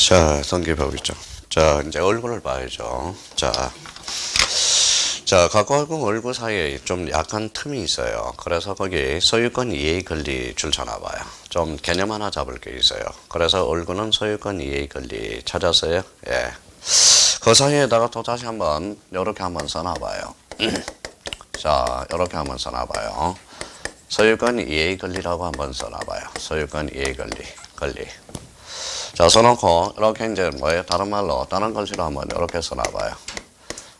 자, 등기법이죠. 자, 이제 얼굴을 봐야죠. 자, 각하고 얼굴 사이에 좀 약간 틈이 있어요. 그래서 거기 소유권 이해 권리 줄 서나 봐요. 좀 개념 하나 잡을 게 있어요. 그래서 얼굴은 소유권 이해 권리 찾았어요? 예. 그 사이에다가 또 다시 한번 요렇게 한번 써놔 봐요. 자, 요렇게 한번 써놔 봐요. 소유권 이해 권리라고 한번 써놔 봐요. 소유권 이해 권리. 자, 써놓고 이렇게 이제 뭐예요? 다른 말로 다른 글씨로 한번 이렇게 써놔 봐요.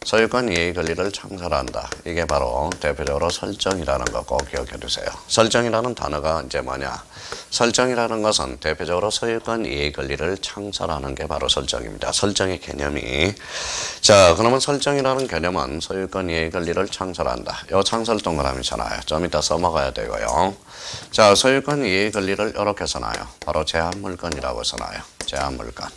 소유권 이해 권리를 창설한다. 이게 바로 대표적으로 설정이라는 거 꼭 기억해 두세요. 설정이라는 단어가 이제 뭐냐? 설정이라는 것은 대표적으로 소유권 이해 권리를 창설하는 게 바로 설정입니다. 설정의 개념이. 자, 그러면 설정이라는 개념은 소유권 이해 권리를 창설한다. 요 창설 동그라미잖아요. 좀 이따 써먹어야 되고요. 자, 소유권 이해 권리를 이렇게 써놔요. 바로 제한물건이라고 써놔요. 제한물건.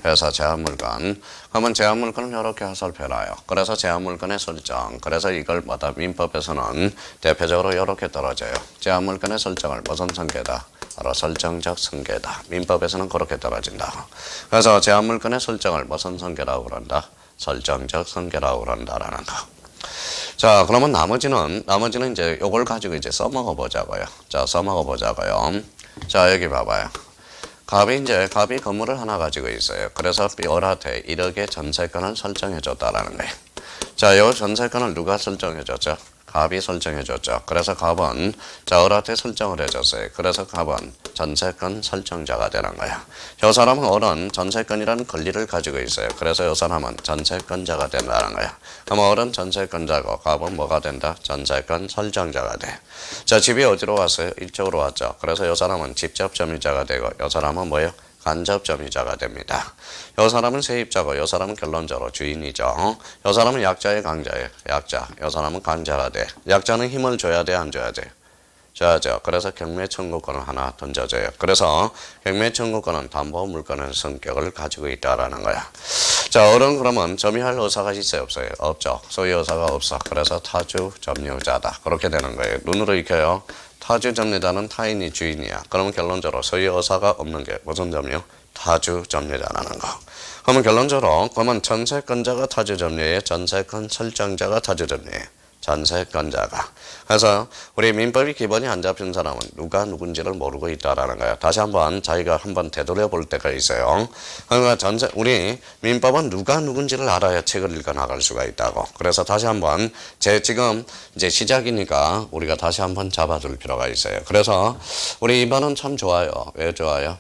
그래서 제한물건. 그러면 제한물건을 이렇게 화살표놔요. 그래서 제한물건의 설정. 그래서 이걸 뭐다 민법에서는 대표적으로 이렇게 떨어져요. 제한물건의 설정을 무슨 성계다? 바로 설정적 성계다. 민법에서는 그렇게 떨어진다. 그래서 제한물건의 설정을 무슨 성계라고 그런다? 설정적 성계라고 그런다라는 거. 자, 그러면 나머지는 이제 요걸 가지고 이제 써먹어 보자고요. 자, 써먹어 보자고요. 자, 여기 봐봐요. 갑이 건물을 하나 가지고 있어요. 그래서 B한테 1억의 전세권을 설정해 줬다라는 거예요. 자, 이 전세권을 누가 설정해 줬죠? 갑이 설정해 줬죠. 그래서 갑은 을한테 설정을 해줬어요. 그래서 갑은 전세권 설정자가 되는 거야. 이 사람은 을은 전세권이라는 권리를 가지고 있어요. 그래서 이 사람은 전세권자가 된다는 거야. 그럼 을은 전세권자고 갑은 뭐가 된다? 전세권 설정자가 돼. 자, 집이 어디로 왔어요? 이쪽으로 왔죠. 그래서 이 사람은 직접 점유자가 되고 이 사람은 뭐예요? 간접 점유자가 됩니다. 이 사람은 세입자고 이 사람은 결론적으로 주인이죠. 이 사람은 약자의 강자예요. 약자. 이 사람은 강자가 돼. 약자는 힘을 줘야 돼, 안 줘야 돼? 줘야죠. 그래서 경매 청구권을 하나 던져줘요. 그래서 경매 청구권은 담보 물건의 성격을 가지고 있다라는 거야. 자, 을은 그러면 점유할 의사가 있어요, 없어요? 없죠. 소유 의사가 없어. 그래서 타주 점유자다. 그렇게 되는 거예요. 눈으로 익혀요. 타주 점유자는 타인이 주인이야. 그러면 결론적으로 소유 의사가 없는 게 무슨 점유? 타주 점유자라는 거. 그러면 결론적으로 그러면 전세권자가 타주 점유해, 전세권 설정자가 타주 점유해. 전세권자가. 그래서 우리 민법이 기본이 안 잡힌 사람은 누가 누군지를 모르고 있다라는 거야. 다시 한번 자기가 한번 되돌려 볼 때가 있어요. 그러니까 우리 민법은 누가 누군지를 알아야 책을 읽어 나갈 수가 있다고. 그래서 다시 한번 지금 이제 시작이니까 우리가 다시 한번 잡아둘 필요가 있어요. 그래서 우리 이번은 참 좋아요. 왜 좋아요?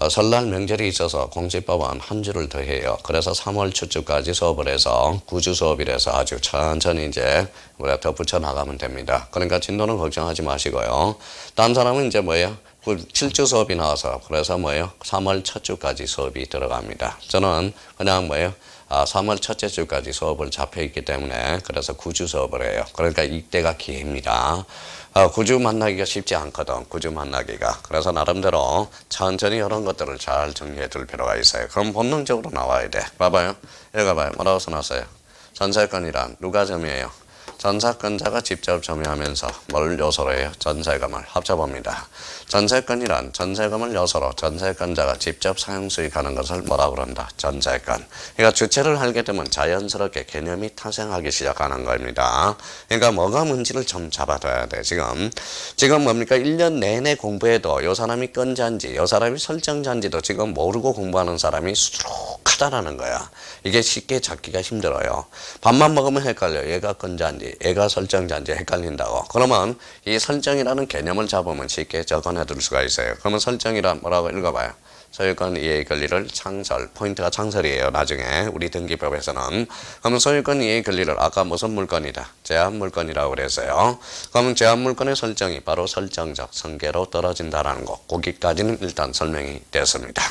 설날 명절이 있어서 공시법은 한 주를 더 해요. 그래서 3월 초쯤까지 수업을 해서 9주 수업이라서 아주 천천히 이제 우리가 더 붙여 나가면 됩니다. 그러니까 진도는 걱정하지 마시고요. 다른 사람은 이제 뭐예요? 7주 수업이 나와서 그래서 뭐예요? 3월 첫 주까지 수업이 들어갑니다. 저는 그냥 뭐예요? 3월 첫째 주까지 수업을 잡혀 있기 때문에 그래서 9주 수업을 해요. 그러니까 이때가 기회입니다. 9주 만나기가 쉽지 않거든. 9주 만나기가. 그래서 나름대로 천천히 이런 것들을 잘 정리해 둘 필요가 있어요. 그럼 본능적으로 나와야 돼. 봐봐요. 읽어봐요. 뭐라고 써놨어요? 전세권이란 누가 점유해요? 전세권자가 직접 점유하면서 뭘 요소로 해요? 전세금을 합쳐봅니다. 전세권이란 전세금을 요소로 전세권자가 직접 사용수익하는 것을 뭐라고 그런다? 전세권. 그러니까 주체를 알게 되면 자연스럽게 개념이 탄생하기 시작하는 겁니다. 그러니까 뭐가 뭔지를 좀 잡아둬야 돼. 지금 뭡니까? 1년 내내 공부해도 요 사람이 건자인지 요 사람이 설정자인지도 지금 모르고 공부하는 사람이 수두룩하다라는 거야. 이게 쉽게 잡기가 힘들어요. 밥만 먹으면 헷갈려. 얘가 건자인지 얘가 설정자인지 헷갈린다고. 그러면 이 설정이라는 개념을 잡으면 쉽게 적어내둘 수가 있어요. 그러면 설정이란 뭐라고 읽어봐요. 소유권 이해 권리를 창설. 포인트가 창설이에요. 나중에 우리 등기법에서는. 그러면 소유권 이해 권리를 아까 무슨 물건이다? 제한물건이라고 그랬어요. 그러면 제한물건의 설정이 바로 설정적 성계로 떨어진다라는 거. 거기까지는 일단 설명이 됐습니다.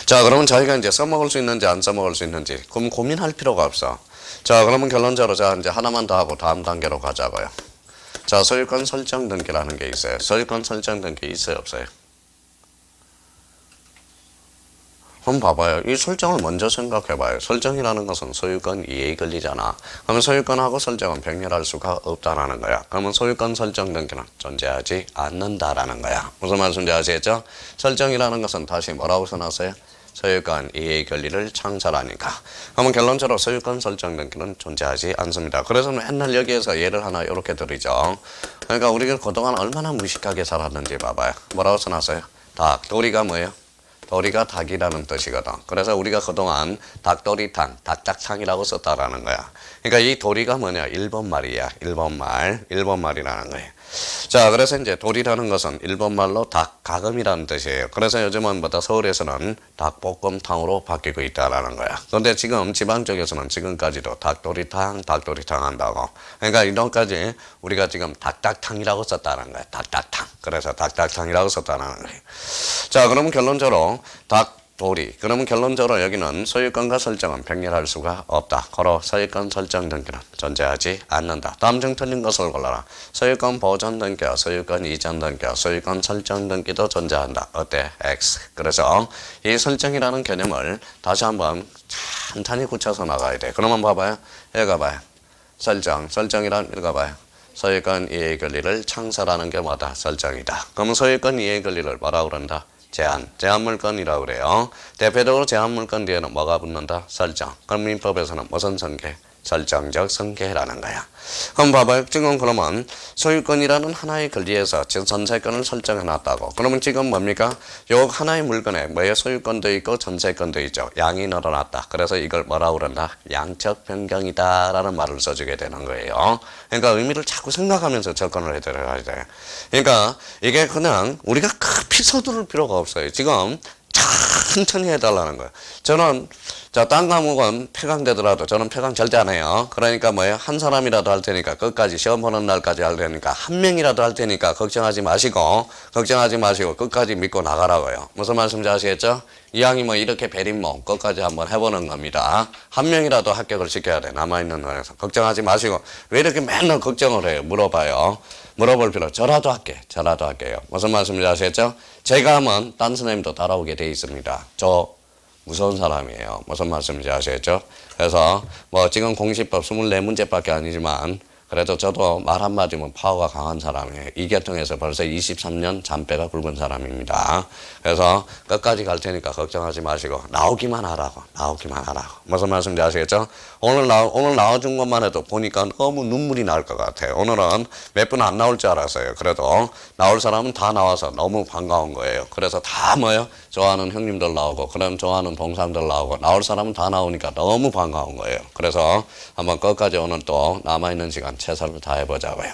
자, 그러면 저희가 이제 써먹을 수 있는지 안 써먹을 수 있는지 그럼 고민할 필요가 없어. 자, 그러면 결론적으로 자 이제 하나만 더 하고 다음 단계로 가자고요. 자, 소유권 설정 등기라는 게 있어요. 소유권 설정 등기 있어요, 없어요? 그럼 봐봐요. 이 설정을 먼저 생각해봐요. 설정이라는 것은 소유권 이해의 권리잖아. 그러면 소유권하고 설정은 병렬할 수가 없다라는 거야. 그러면 소유권 설정 등기는 존재하지 않는다라는 거야. 무슨 말씀인지 아시겠죠? 설정이라는 것은 다시 뭐라고 써놨어요? 소유권 이해의 권리를 창설하니까. 그러면 결론적으로 소유권 설정 등기는 존재하지 않습니다. 그래서 맨날 여기에서 예를 하나 이렇게 드리죠. 그러니까 우리가 그동안 얼마나 무식하게 살았는지 봐봐요. 뭐라고 써놨어요? 닭. 도리가 뭐예요? 도리가 닭이라는 뜻이거든. 그래서 우리가 그동안 닭도리탕, 닭닭탕이라고 썼다라는 거야. 그러니까 이 도리가 뭐냐? 일본말이야. 일본말이라는 거예요. 자, 그래서 이제 도리라는 것은 일본말로 닭가금이라는 뜻이에요. 그래서 요즘은 뭐다 서울에서는 닭볶음탕으로 바뀌고 있다라는 거야. 그런데 지금 지방 쪽에서는 지금까지도 닭도리탕 한다고. 그러니까 이런까지 우리가 지금 닭닭탕이라고 썼다는 거야. 닭닭탕. 그래서 닭닭탕이라고 썼다는 거예요. 자, 그러면 결론적으로 그러면 결론적으로 여기는 소유권과 설정은 병렬할 수가 없다. 고로 소유권 설정 등기는 존재하지 않는다. 다음 중 틀린 것을 골라라. 소유권 보존 등기와 소유권 이전 등기와 소유권 설정 등기도 존재한다. 어때? X. 그래서 이 설정이라는 개념을 다시 한번 찬찬히 굳혀서 나가야 돼. 그러면 봐봐요. 읽어봐요. 설정이란 읽어봐요. 소유권 이해의 권리를 창설하는 게 뭐다? 설정이다. 그러면 소유권 이해의 권리를 뭐라고 그런다? 제한물건이라고 그래요. 대표적으로 제한물건 뒤에는 뭐가 붙는다? 설정. 그럼 민법에서는 무슨 성계? 설정적 성계라는 거야. 그럼 봐봐요. 지금 그러면 소유권이라는 하나의 권리에서 전세권을 설정해놨다고. 그러면 지금 뭡니까? 요 하나의 물건에 뭐의 소유권도 있고 전세권도 있죠. 양이 늘어났다. 그래서 이걸 뭐라고 그런다? 양적 변경이다 라는 말을 써주게 되는 거예요. 그러니까 의미를 자꾸 생각하면서 접근을 해드려야 돼. 그러니까 이게 그냥 우리가 급히 서두를 필요가 없어요. 지금 천천히 해달라는 거예요. 저는 딴 과목은 폐강되더라도 저는 폐강 절대 안 해요. 그러니까 뭐예요? 한 사람이라도 할 테니까 끝까지 시험 보는 날까지 할 테니까 한 명이라도 할 테니까 걱정하지 마시고 끝까지 믿고 나가라고요. 무슨 말씀인지 아시겠죠? 이왕이 뭐 이렇게 베린몸 끝까지 한번 해보는 겁니다. 한 명이라도 합격을 시켜야 돼. 남아있는 거에서 걱정하지 마시고 왜 이렇게 맨날 걱정을 해요? 물어봐요. 물어볼 필요. 저라도 할게요. 무슨 말씀인지 아시겠죠? 제가 하면 딴 선생님도 따라오게 돼 있습니다. 저 무서운 사람이에요. 무슨 말씀인지 아시겠죠? 그래서 뭐 지금 공시법 24문제밖에 아니지만 그래도 저도 말 한마디면 파워가 강한 사람이에요. 이 계통에서 벌써 23년 잔뼈가 굵은 사람입니다. 그래서 끝까지 갈 테니까 걱정하지 마시고 나오기만 하라고. 무슨 말씀인지 아시겠죠? 오늘 나와준 것만 해도 보니까 너무 눈물이 날 것 같아요. 오늘은 몇 분 안 나올 줄 알았어요. 그래도 나올 사람은 다 나와서 너무 반가운 거예요. 그래서 다 뭐예요? 좋아하는 형님들 나오고 그럼 좋아하는 동생들 나오고 나올 사람은 다 나오니까 너무 반가운 거예요. 그래서 한번 끝까지 오늘 또 남아있는 시간 최선을 다해보자고요.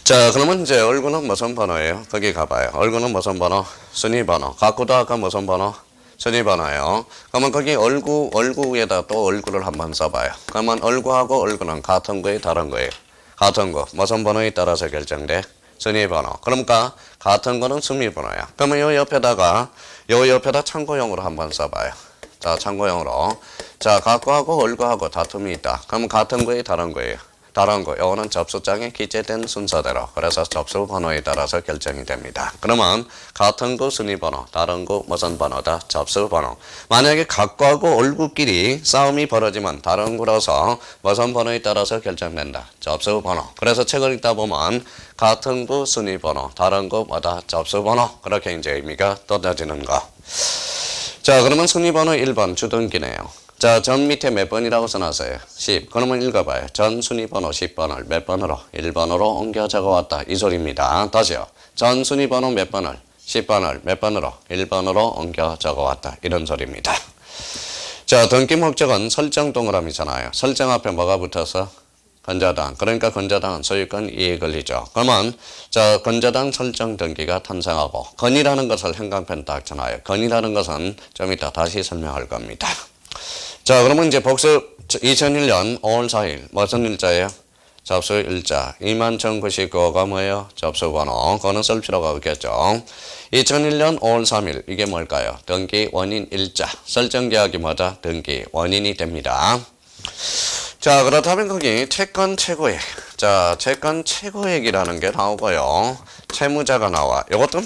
자, 그러면 이제 얼굴은 무슨 번호예요? 거기 가봐요. 얼굴은 무슨 번호? 순위 번호. 갖고도 아까 무슨 번호? 순위 번호예요. 그러면 거기 얼굴 위에다 또 얼굴을 한번 써봐요. 그러면 얼굴하고 얼굴은 같은 거예요? 다른 거예요? 같은 거. 무슨 번호에 따라서 결정돼? 순위 번호. 그러니까 같은 거는 순위 번호야. 그러면 요 옆에다 참고용으로 한번 써봐요. 자, 참고용으로. 자, 갖고하고 얼굴하고 다툼이 있다. 그러면 같은 거예요? 다른 거예요? 다른 거. 요거는 접수장에 기재된 순서대로. 그래서 접수 번호에 따라서 결정이 됩니다. 그러면 같은 거 순위 번호, 다른 거 무슨 번호다? 접수 번호. 만약에 갖고하고 얼굴끼리 싸움이 벌어지면 다른 거라서 무슨 번호에 따라서 결정된다? 접수 번호. 그래서 책을 읽다 보면 같은 거 순위 번호, 다른 거 뭐다? 접수 번호. 그렇게 이제 의미가 떠져지는 거. 자, 그러면 순위 번호 1번 주등기네요. 자, 전 밑에 몇 번이라고 써놨어요? 10. 그러면 읽어봐요. 전 순위 번호 10번을 몇 번으로? 1번으로 옮겨 적어왔다. 이 소리입니다. 다시요. 전 순위 번호 몇 번을? 10번을 몇 번으로? 1번으로 옮겨 적어왔다. 이런 소리입니다. 자, 등기 목적은 설정 동그라미잖아요. 설정 앞에 뭐가 붙어서? 건자당. 그러니까 건자당은 소유권 이해 권리죠. 그러면 자, 건자당 설정 등기가 탄생하고 건이라는 것을 형광펜 딱 쳐놔요. 건이라는 것은 좀 이따 다시 설명할 겁니다. 자, 그러면 이제 복습 2001년 5월 4일 무슨 일자예요? 접수 일자 21,099호가 뭐예요? 접수 번호. 그거는 쓸 필요가 없겠죠. 2001년 5월 3일 이게 뭘까요? 등기 원인 일자. 설정 계약이 뭐다? 등기 원인이 됩니다. 자, 그렇다면 거기 채권 최고액. 자, 채권 최고액이라는 게 나오고요. 채무자가 나와. 이것도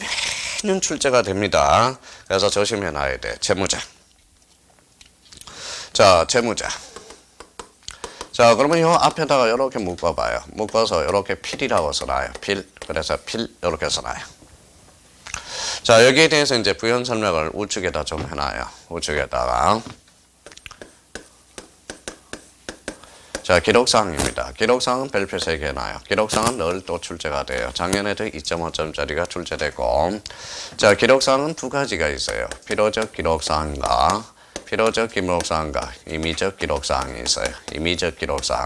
매년 출제가 됩니다. 그래서 조심해 놔야 돼. 채무자. 자, 채무자. 자, 그러면 요 앞에다가 이렇게 묶어봐요. 묶어서 이렇게 필이라고 써놔요. 필. 그래서 필 이렇게 써놔요. 자, 여기에 대해서 이제 부연 설명을 우측에다 좀 해놔요. 우측에다가. 자, 기록사항입니다. 기록사항은 별표 3개 해놔요. 기록사항은 늘 또 출제가 돼요. 작년에도 2.5점짜리가 출제되고. 자, 기록사항은 두 가지가 있어요. 필요적 기록사항과 필요적 기록사항과 임의적 기록사항이 있어요. 임의적 기록사항.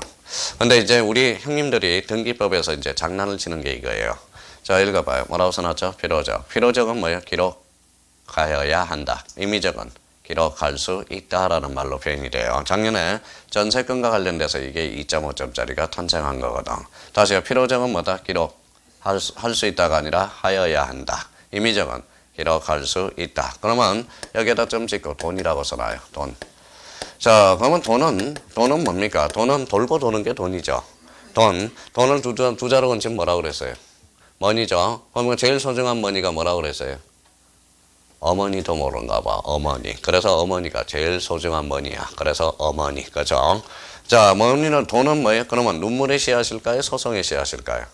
근데 이제 우리 형님들이 등기법에서 이제 장난을 치는 게 이거예요. 자, 읽어봐요. 뭐라고 써놨죠? 필요적. 필요적은 뭐예요? 기록하여야 한다. 임의적은 기록할 수 있다라는 말로 표현이 돼요. 작년에 전세금과 관련돼서 이게 2.5점짜리가 탄생한 거거든. 다시요. 필요적은 뭐다? 기록할 수 있다가 아니라 하여야 한다. 임의적은 기록할 수 있다. 그러면 여기에다 점 찍고 돈이라고 써놔요. 돈. 자, 그러면 돈은 뭡니까? 돈은 돌고 도는 게 돈이죠. 돈을 두 자로 건치면 뭐라고 그랬어요? 머니죠. 그러면 제일 소중한 머니가 뭐라고 그랬어요? 어머니도 모른가 봐. 어머니. 그래서 어머니가 제일 소중한 머니야. 그래서 어머니. 그죠? 자, 돈은 뭐예요? 그러면 눈물의 씨앗일까요? 소송의 씨앗일까요?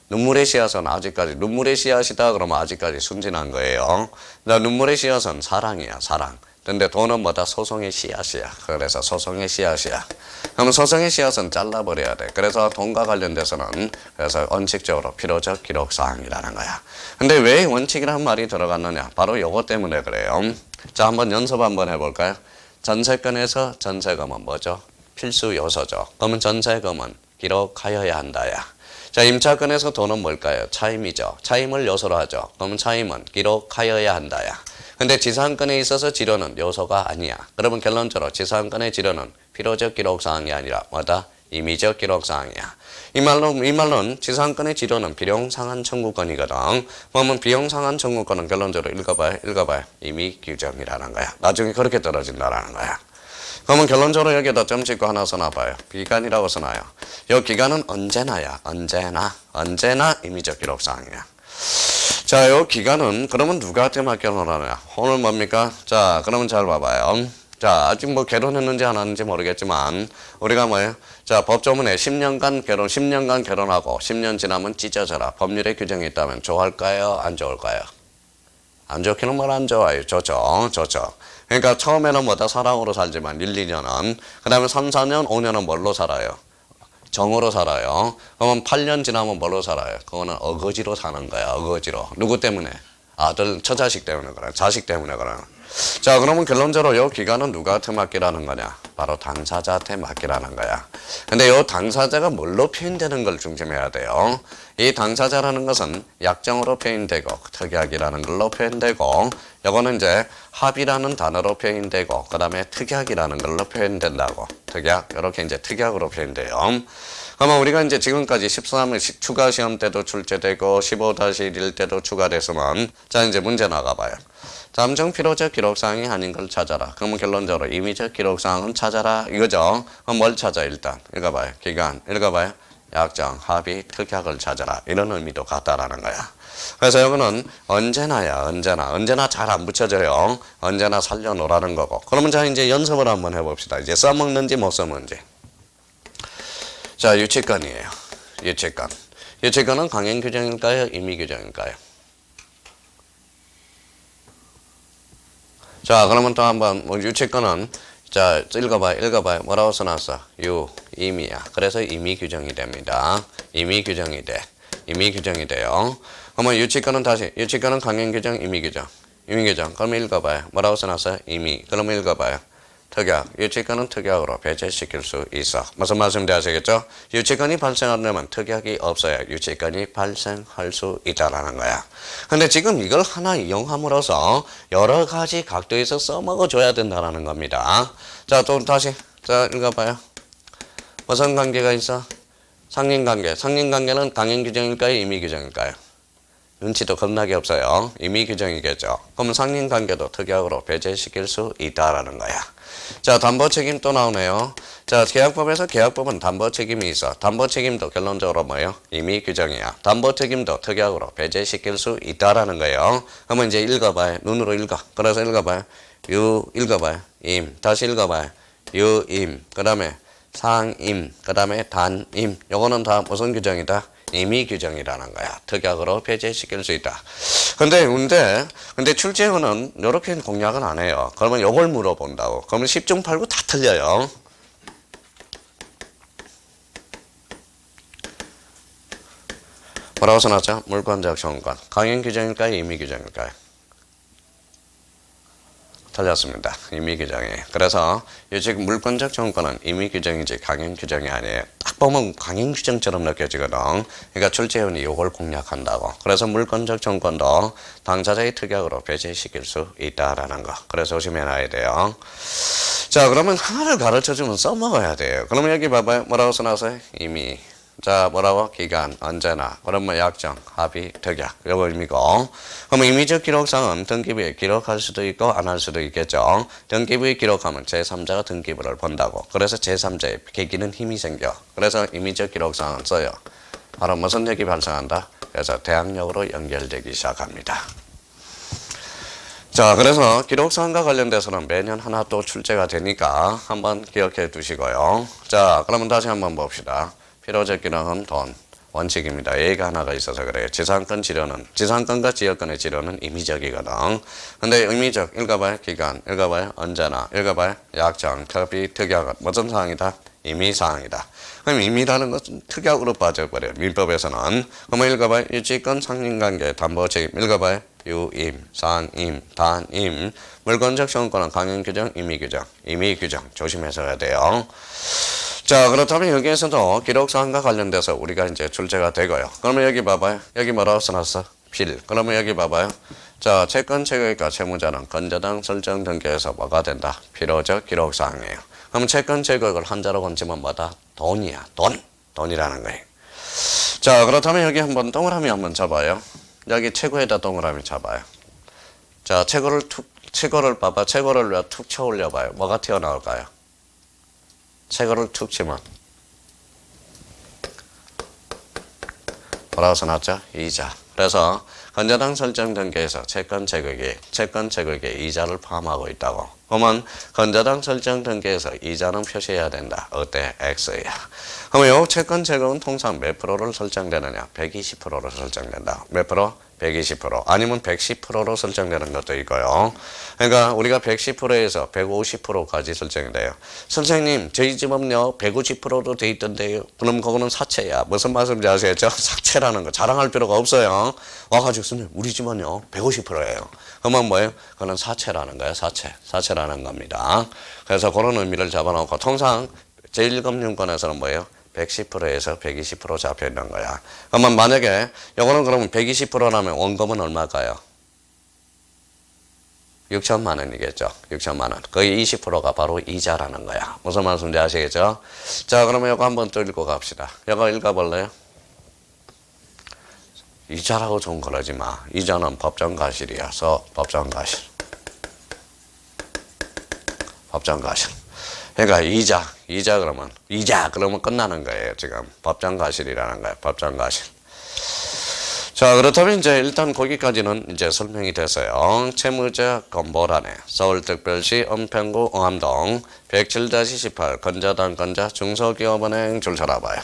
눈물의 씨앗은 아직까지, 눈물의 씨앗이다 그러면 아직까지 순진한 거예요. 눈물의 씨앗은 사랑이야, 사랑. 근데 돈은 뭐다? 소송의 씨앗이야. 그래서 소송의 씨앗이야. 그러면 소송의 씨앗은 잘라버려야 돼. 그래서 돈과 관련돼서는 그래서 원칙적으로 필요적 기록사항이라는 거야. 근데 왜 원칙이라는 말이 들어갔느냐? 바로 요거 때문에 그래요. 자, 한번 연습 한번 해볼까요? 전세건에서 전세금은 뭐죠? 필수 요소죠. 그러면 전세금은 기록하여야 한다야. 자, 임차권에서 돈은 뭘까요? 차임이죠. 차임을 요소로 하죠. 그러면 차임은 기록하여야 한다야. 근데 지상권에 있어서 지료는 요소가 아니야. 그러면 결론적으로 지상권의 지료는 필요적 기록사항이 아니라 뭐다? 임의적 기록사항이야. 이 말로는 지상권의 지료는 비용상한 청구권이거든. 그러면 비용상한 청구권은 결론적으로 읽어봐요. 임의 규정이라는 거야. 나중에 그렇게 떨어진다라는 거야. 그러면 결론적으로 여기에다 점 찍고 하나 써놔봐요. 기간이라고 써놔요. 이 기간은 언제나야. 언제나 임의적 기록사항이야. 자, 이 기간은 그러면 누구한테 맡겨놓으라냐? 오늘 뭡니까? 자, 그러면 잘 봐봐요. 자, 아직 뭐 결혼했는지 안 했는지 모르겠지만 우리가 뭐예요? 자, 법조문에 10년간 결혼하고 10년 지나면 찢어져라. 법률에 규정이 있다면 좋을까요? 안 좋을까요? 안 좋기는 뭘 안 좋아요. 좋죠. 그러니까 처음에는 뭐다? 사랑으로 살지만 1, 2년은. 그 다음에 3, 4년, 5년은 뭘로 살아요? 정으로 살아요. 그러면 8년 지나면 뭘로 살아요? 그거는 어거지로 사는 거야. 어거지로. 누구 때문에? 아들, 처자식 때문에 그래. 자식 때문에 그래. 자, 그러면 결론적으로 이 기간은 누구한테 맡기라는 거냐? 바로 당사자한테 맡기라는 거야. 근데 이 당사자가 뭘로 표현되는 걸 중심해야 돼요. 이 당사자라는 것은 약정으로 표현되고 특약이라는 걸로 표현되고 이거는 이제 합의라는 단어로 표현되고 그 다음에 특약이라는 걸로 표현된다고. 특약, 이렇게 이제 특약으로 표현돼요. 그러면 우리가 이제 지금까지 13일 추가 시험 때도 출제되고 15-1 때도 추가됐으면 자, 이제 문제 나가봐요. 잠정 필요적 기록사항이 아닌 걸 찾아라. 그러면 결론적으로 임의적 기록사항은 찾아라. 이거죠. 그럼 뭘 찾아 일단? 읽어봐요. 기간. 읽어봐요. 약정, 합의, 특약을 찾아라. 이런 의미도 같다라는 거야. 그래서 이거는 언제나야. 언제나 잘 안 붙여져요. 언제나 살려놓으라는 거고. 그러면 자, 이제 연습을 한번 해봅시다. 이제 써먹는지 못 써먹는지. 자, 유치권이에요. 유치권. 유치권은 강행규정일까요? 임의규정일까요? 자, 그러면 또 한번 유치권은 자, 읽어봐요. 뭐라고 써놨어? 임의야. 그래서 임의규정이 됩니다. 임의규정이 돼요. 그러면 유치권은 유치권은 강행규정, 임의규정. 그러면 읽어봐요. 뭐라고 써놨어요? 임의. 그러면 읽어봐요. 특약. 유치권은 특약으로 배제시킬 수 있어. 무슨 말씀인지 아시겠죠? 유치권이 발생하려면 특약이 없어야 유치권이 발생할 수 있다라는 거야. 근데 지금 이걸 하나 이용함으로써 여러 가지 각도에서 써먹어줘야 된다는 겁니다. 자, 또 다시. 자, 읽어봐요. 무슨 관계가 있어? 상린관계. 상린관계는 강행규정일까요? 임의규정일까요? 눈치도 겁나게 없어요. 임의 규정이겠죠. 그러면 상린관계도 특약으로 배제시킬 수 있다라는 거야. 자, 담보책임 또 나오네요. 자, 계약법에서 계약법은 담보책임이 있어. 담보책임도 결론적으로 뭐예요? 임의 규정이야. 담보책임도 특약으로 배제시킬 수 있다라는 거예요. 그러면 이제 읽어봐요. 눈으로 읽어. 그래서 읽어봐요. 읽어봐요. 임. 다시 읽어봐요. 임. 그 다음에 상임. 그 다음에 단임. 요거는 다 무슨 규정이다? 임의 규정이라는 거야. 특약으로 배제시킬 수 있다. 근데 출제원은 이렇게 공략은 안 해요. 그러면 요걸 물어본다고. 그러면 10중 8구 다 틀려요. 뭐라고 써놨죠? 물권적 청구권. 강행 규정일까요? 임의 규정일까요? 틀렸습니다. 임의 규정이. 그래서 지금 물권적 청구권은 임의 규정이지 강행 규정이 아니에요. 딱 보면 강행 규정처럼 느껴지거든. 그러니까 출제원이 이걸 공략한다고. 그래서 물권적 청구권도 당사자의 특약으로 배제시킬 수 있다라는 거. 그래서 조심해놔야 돼요. 자, 그러면 하나를 가르쳐주면 써먹어야 돼요. 그러면 여기 봐봐요. 뭐라고 써놨어요? 임의. 자, 뭐라고? 기간, 언제나. 그러면 약정, 합의, 특약. 요거 의미고. 그러면 임의적 기록상은 등기부에 기록할 수도 있고 안 할 수도 있겠죠. 등기부에 기록하면 제3자가 등기부를 본다고. 그래서 제3자의 계기는 힘이 생겨. 그래서 임의적 기록상은 써요. 바로 무슨 역이 발생한다? 그래서 대항력으로 연결되기 시작합니다. 자, 그래서 기록사항과 관련돼서는 매년 하나 또 출제가 되니까 한번 기억해 두시고요. 자, 그러면 다시 한번 봅시다. 필요적 기록은 돈, 원칙입니다. 예가 하나가 있어서 그래요. 지상권과 지역권의 지료는 임의적이거든. 근데 의미적, 읽어봐요. 기간, 읽어봐요. 언제나, 읽어봐요. 약정, 협의, 특약은 무슨 사항이다? 임의사항이다. 그럼 임의라는 것은 특약으로 빠져버려요. 민법에서는. 그러면 읽어봐요. 유치권, 상린관계, 담보책임. 읽어봐요. 유임, 상임, 단임. 물권적 청구권은 강행규정, 임의규정. 임의규정 조심해서 해야 돼요. 자, 그렇다면 여기에서도 기록사항과 관련돼서 우리가 이제 출제가 되고요. 그러면 여기 봐봐요. 여기 뭐라고 써놨어? 필. 그러면 여기 봐봐요. 자, 채권 채권과 채무자는 건저당 설정 등기에서 뭐가 된다? 필요적 기록사항이에요. 그럼 채권 채권을 한자로 건지면 뭐다? 돈이야. 돈이라는 거예요. 자, 그렇다면 여기 한번 동그라미 한번 잡아요. 여기 최고에다 동그라미 잡아요. 자, 최고를 봐봐. 최고를 툭 쳐 올려봐요. 뭐가 튀어나올까요? 최고를 툭 치면 뭐라고 써놨죠? 이자. 그래서 건저당 설정 등기에서 채권 제국에 이자를 포함하고 있다고. 그러면 건저당 설정 등기에서 이자는 표시해야 된다. 어때? X야. 그러면 이 채권 제국은 통상 몇 프로를 설정되느냐? 120%로 설정된다. 몇 프로? 120%. 아니면 110%로 설정되는 것도 있고요. 그러니까 우리가 110%에서 150%까지 설정이 돼요. 선생님, 저희 집은요 150%로 돼 있던데요. 그럼 그거는 사채야. 무슨 말씀인지 아시겠죠? 사채라는 거 자랑할 필요가 없어요. 와가지고 선생님, 우리 집은요 150%예요. 그러면 뭐예요? 그거는 사채라는 거예요. 사채라는 겁니다. 그래서 그런 의미를 잡아놓고 통상 제1금융권에서는 뭐예요? 110%에서 120% 잡혀 있는 거야. 그러면 만약에 요거는 그러면 120%라면 원금은 얼마일까요? 6천만 원이겠죠. 6천만 원. 거의 20%가 바로 이자라는 거야. 무슨 말씀인지 아시겠죠? 자, 그러면 요거 한번 또 읽고 갑시다. 요거 읽어볼래요? 이자라고 좀 그러지 마. 이자는 법정과실이어서 법정과실. 그러니까 이자 그러면 끝나는 거예요. 지금 법정과실이라는 거예요. 법정과실. 자, 그렇다면 이제 일단 거기까지는 이제 설명이 됐어요. 채무자 건보란에 서울특별시 은평구 응암동 107-18 건자당 건자 중소기업은행 줄 쳐다봐요.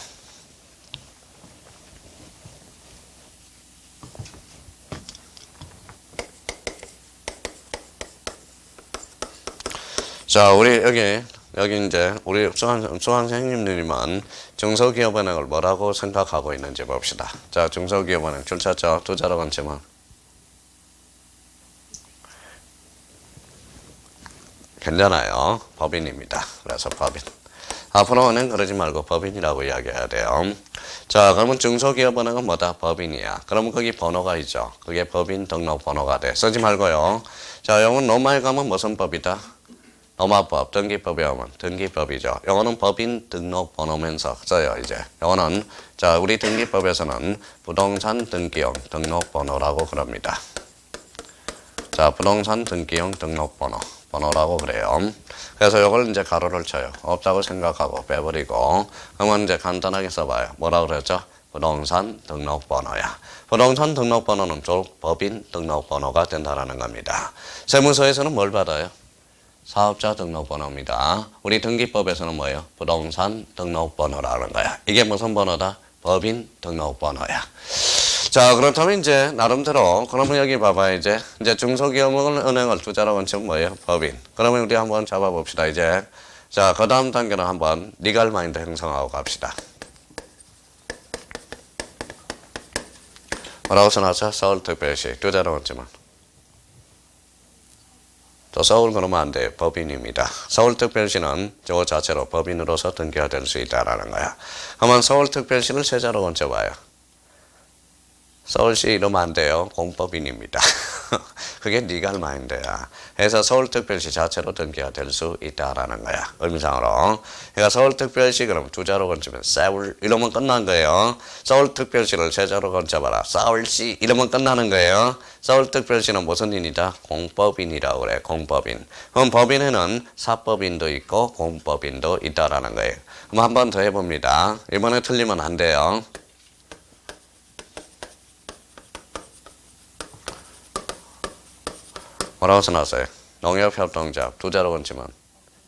자, 우리 여기 이제 우리 수강생님들이만 중소기업은행을 뭐라고 생각하고 있는지 봅시다. 자, 중소기업은행 줄 쳤죠? 투자로 건치면 괜찮아요. 법인입니다. 그래서 법인. 앞으로는 그러지 말고 법인이라고 이야기해야 돼요. 자, 그러면 중소기업은행은 뭐다? 법인이야. 그러면 거기 번호가 있죠. 그게 법인 등록 번호가 돼. 쓰지 말고요. 자, 이건 로마에 가면 무슨 법이다? 노마법, 등기법에 오면 등기법이죠. 요거는 법인 등록번호면서 써요, 이제. 요거는, 자, 우리 등기법에서는 부동산 등기용 등록번호라고 그럽니다. 자, 부동산 등기용 등록번호라고 그래요. 그래서 요걸 이제 가로를 쳐요. 없다고 생각하고 빼버리고. 그러면 이제 간단하게 써봐요. 뭐라고 그랬죠? 부동산 등록번호야. 부동산 등록번호는 법인 등록번호가 된다는 겁니다. 세무서에서는 뭘 받아요? 사업자 등록번호입니다. 우리 등기법에서는 뭐예요? 부동산 등록번호라는 거야. 이게 무슨 번호다? 법인 등록번호야. 자, 그렇다면 이제 나름대로 그러면 여기 봐봐 이제 중소기업은행을 투자라고 하면 뭐예요? 법인. 그러면 우리 한번 잡아봅시다 이제. 자, 그 다음 단계는 한번 리갈 마인드 형성하고 갑시다. 뭐라고 써놨어? 서울특별시 투자라고 했지만. 또 서울 그러면 안 돼요. 법인입니다. 서울특별시는 저 자체로 법인으로서 등기가 될 수 있다라는 거야. 그러면 서울특별시를 세자로 얹어봐요. 서울시 이러면 안 돼요. 공법인입니다. 그게 리갈 마인드야. 그래서 서울특별시 자체로 등기가 될 수 있다라는 거야. 의미상으로. 그러니까 서울특별시 그럼 두자로 건치면 서울 이러면 끝난 거예요. 서울특별시를 세자로 건쳐봐라. 서울시 이러면 끝나는 거예요. 서울특별시는 무슨 인이다? 공법인이라고 그래. 공법인. 그럼 법인에는 사법인도 있고 공법인도 있다라는 거예요. 그럼 한 번 더 해봅니다. 이번에 틀리면 안 돼요. 뭐라고 써놨어요? 농협협동조합 두자로 건치면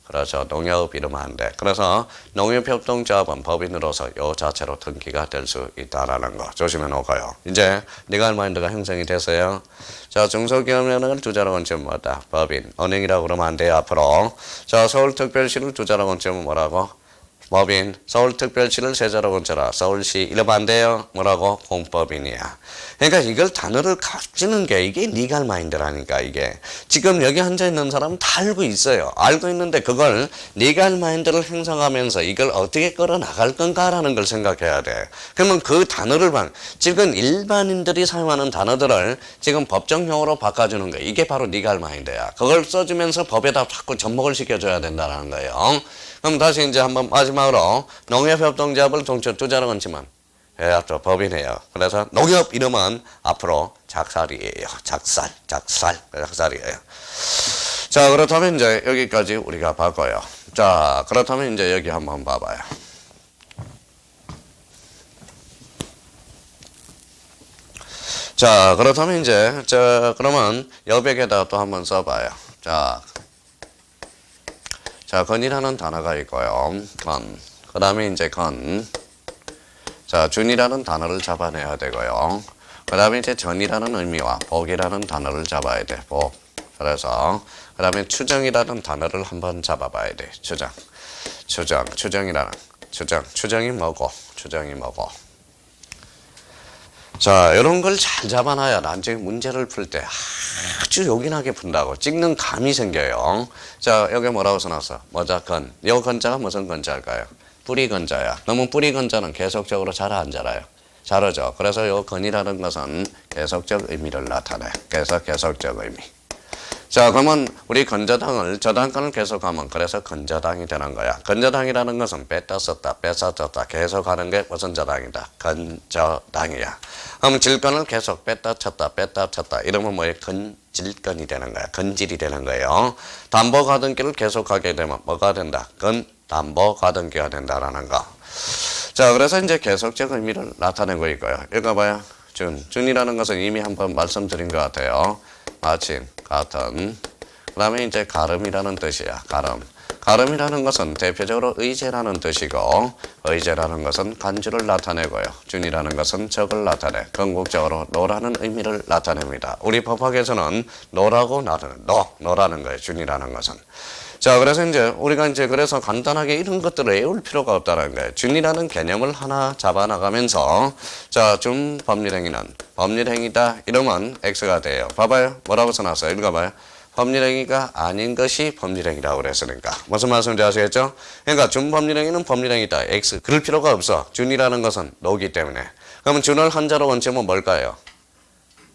그렇죠. 농협 이러면 안 돼. 그래서 농협협동조합은 법인으로서 요 자체로 등기가 될 수 있다라는 거 조심해 놓고요. 이제 리갈 마인드가 형성이 됐어요. 자, 중소기업은행을 두자로 건치면 뭐다? 법인. 은행이라고 그러면 안 돼요. 앞으로. 자, 서울특별시를 두자로 건치면 뭐라고? 법인. 서울특별시를 세자로 건쳐라. 서울시 이러면 안 돼요. 뭐라고? 공법인이야. 그러니까 이걸 단어를 갖추는 게 이게 리갈 마인드라니까 이게. 지금 여기 앉아있는 사람은 다 알고 있어요. 알고 있는데 그걸 리갈 마인드를 형성하면서 이걸 어떻게 끌어나갈 건가라는 걸 생각해야 돼. 그러면 그 단어를 지금 일반인들이 사용하는 단어들을 지금 법정용어로 바꿔주는 거예요. 이게 바로 리갈 마인드야. 그걸 써주면서 법에다 자꾸 접목을 시켜줘야 된다는 거예요. 그럼 다시 이제 한번 마지막으로 농협협동조합을 투자로 건치면 앞으로 법인이에요. 그래서 농협 이름은 앞으로 작살이에요. 작살이에요. 자, 그렇다면 이제 여기까지 우리가 바꿔요. 자, 그렇다면 이제 여기 한번 봐봐요. 자, 그렇다면 이제 그러면 여백에다 또 한번 써봐요. 자, 건이라는 단어가 있고요. 건. 그 다음에 이제 건. 자, 준이라는 단어를 잡아내야 되고요. 그 다음에 이제 전이라는 의미와 복이라는 단어를 잡아야 돼. 복. 그래서, 그 다음에 추정이라는 단어를 한번 잡아봐야 돼. 추정이 뭐고. 자, 이런 걸 잘 잡아놔야 나중에 문제를 풀 때 아주 요긴하게 푼다고 찍는 감이 생겨요. 자, 여기 뭐라고 써놨어? 건. 요 건자가 무슨 건자일까요? 뿌리 건자야. 그러면 뿌리 건자는 계속적으로 잘 안 자라요. 자라죠. 그래서 요 건이라는 것은 계속적 의미를 나타내. 그래서 계속적 의미. 자, 그러면 우리 건저당을 저당권을 계속하면 그래서 건저당이 되는 거야. 건저당이라는 것은 뺐다 썼다 계속하는 게 무슨 저당이다? 건저당이야. 그럼 질권을 계속 뺐다 쳤다 이러면 뭐예요? 건질권이 되는 거야. 건질이 되는 거예요. 담보가등기를 계속하게 되면 뭐가 된다? 건담보가등기가 된다라는 거. 자, 그래서 이제 계속적 의미를 나타내고 있고요. 읽어봐요. 준이라는 것은 이미 한번 말씀드린 것 같아요. 마침, 같은. 그 다음에 이제 가름이라는 뜻이야. 가름이라는 것은 대표적으로 의제라는 뜻이고, 의제라는 것은 간주를 나타내고요. 준이라는 것은 적을 나타내. 건국적으로 노라는 의미를 나타냅니다. 우리 법학에서는 노라고 노라는 거예요. 준이라는 것은. 자, 그래서 이제 우리가 그래서 간단하게 이런 것들을 외울 필요가 없다는 거예요. 준이라는 개념을 하나 잡아나가면서, 자, 준 법률행위다. 이러면 X가 돼요. 봐봐요. 뭐라고 써놨어요? 읽어봐요. 법률행위가 아닌 것이 법률행위라고 그랬으니까. 무슨 말씀인지 아시겠죠? 그러니까 준법률행위는 법률행위다. X. 그럴 필요가 없어. 준이라는 것은 노기 때문에. 그러면 준을 한자로 원치면 뭘까요?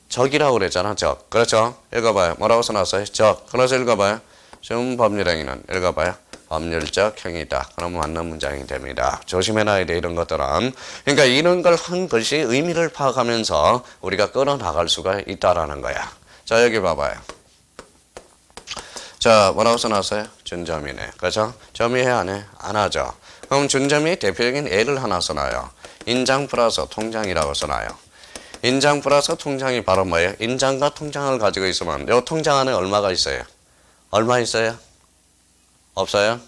적이라고 그랬잖아. 적. 그렇죠? 읽어봐요. 뭐라고 써놨어요? 적. 그래서 읽어봐요. 준 법률 행위는 읽어봐요. 법률적 행위다. 그러면 맞는 문장이 됩니다. 조심해놔야 돼, 이런 것들은. 그러니까 이런 걸 한 것이 의미를 파악하면서 우리가 끌어나갈 수가 있다라는 거야. 자, 여기 봐봐요. 자, 뭐라고 써놨어요? 준점이네. 그죠? 점유해 안 해? 안 하죠. 그럼 준점이 대표적인 예를 하나 써놔요. 인장 플러스 통장이라고 써놔요. 인장 플러스 통장이 바로 뭐예요? 인장과 통장을 가지고 있으면 이 통장 안에 얼마가 있어요? 얼마 있어요? 없어요?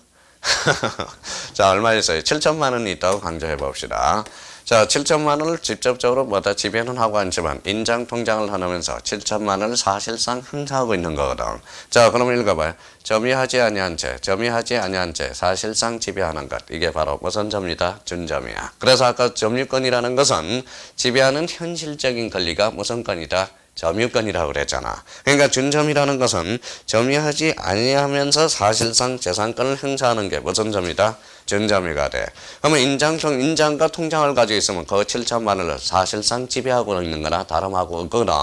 자, 얼마 있어요? 7천만 원이 있다고 강조해 봅시다. 자, 7천만 원을 직접적으로 뭐다 지배는 하고 않지만 인장 통장을 하면서 7천만 원을 사실상 행사하고 있는 거거든. 자, 그럼 읽어봐요. 점유하지 아니한 채, 점유하지 아니한 채 사실상 지배하는 것. 이게 바로 무슨 점이다? 준점이야. 그래서 아까 점유권이라는 것은 지배하는 현실적인 권리가 무슨 권이다? 점유권이라고 그랬잖아. 그러니까 준점이라는 것은 점유하지 아니하면서 사실상 재산권을 행사하는 게 무슨 점이다? 준점이가 돼. 그러면 인장과 통장을 가지고 있으면 그 7천만 원을 사실상 지배하고 있는 거나 다름하고 없거든.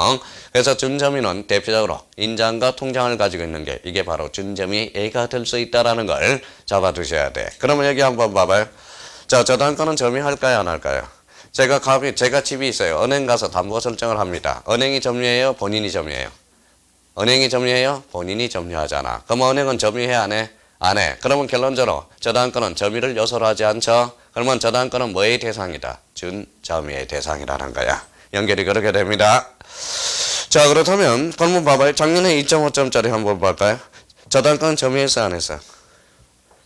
그래서 준점이는 대표적으로 인장과 통장을 가지고 있는 게 이게 바로 준점이 A가 될 수 있다라는 걸 잡아두셔야 돼. 그러면 여기 한번 봐봐요. 자, 저당권은 점유할까요? 안 할까요? 제가 집이 있어요. 은행 가서 담보 설정을 합니다. 은행이 점유해요? 본인이 점유해요? 은행이 점유해요? 본인이 점유하잖아. 그럼 은행은 점유해 안 해? 안 해. 그러면 결론적으로 저당권은 점유를 요소로 하지 않죠? 그러면 저당권은 뭐의 대상이다? 준점유의 대상이라는 거야. 연결이 그렇게 됩니다. 자, 그렇다면 그러면 봐봐요. 작년에 2.5점짜리 한번 볼까요? 저당권 점유했어 안 했어?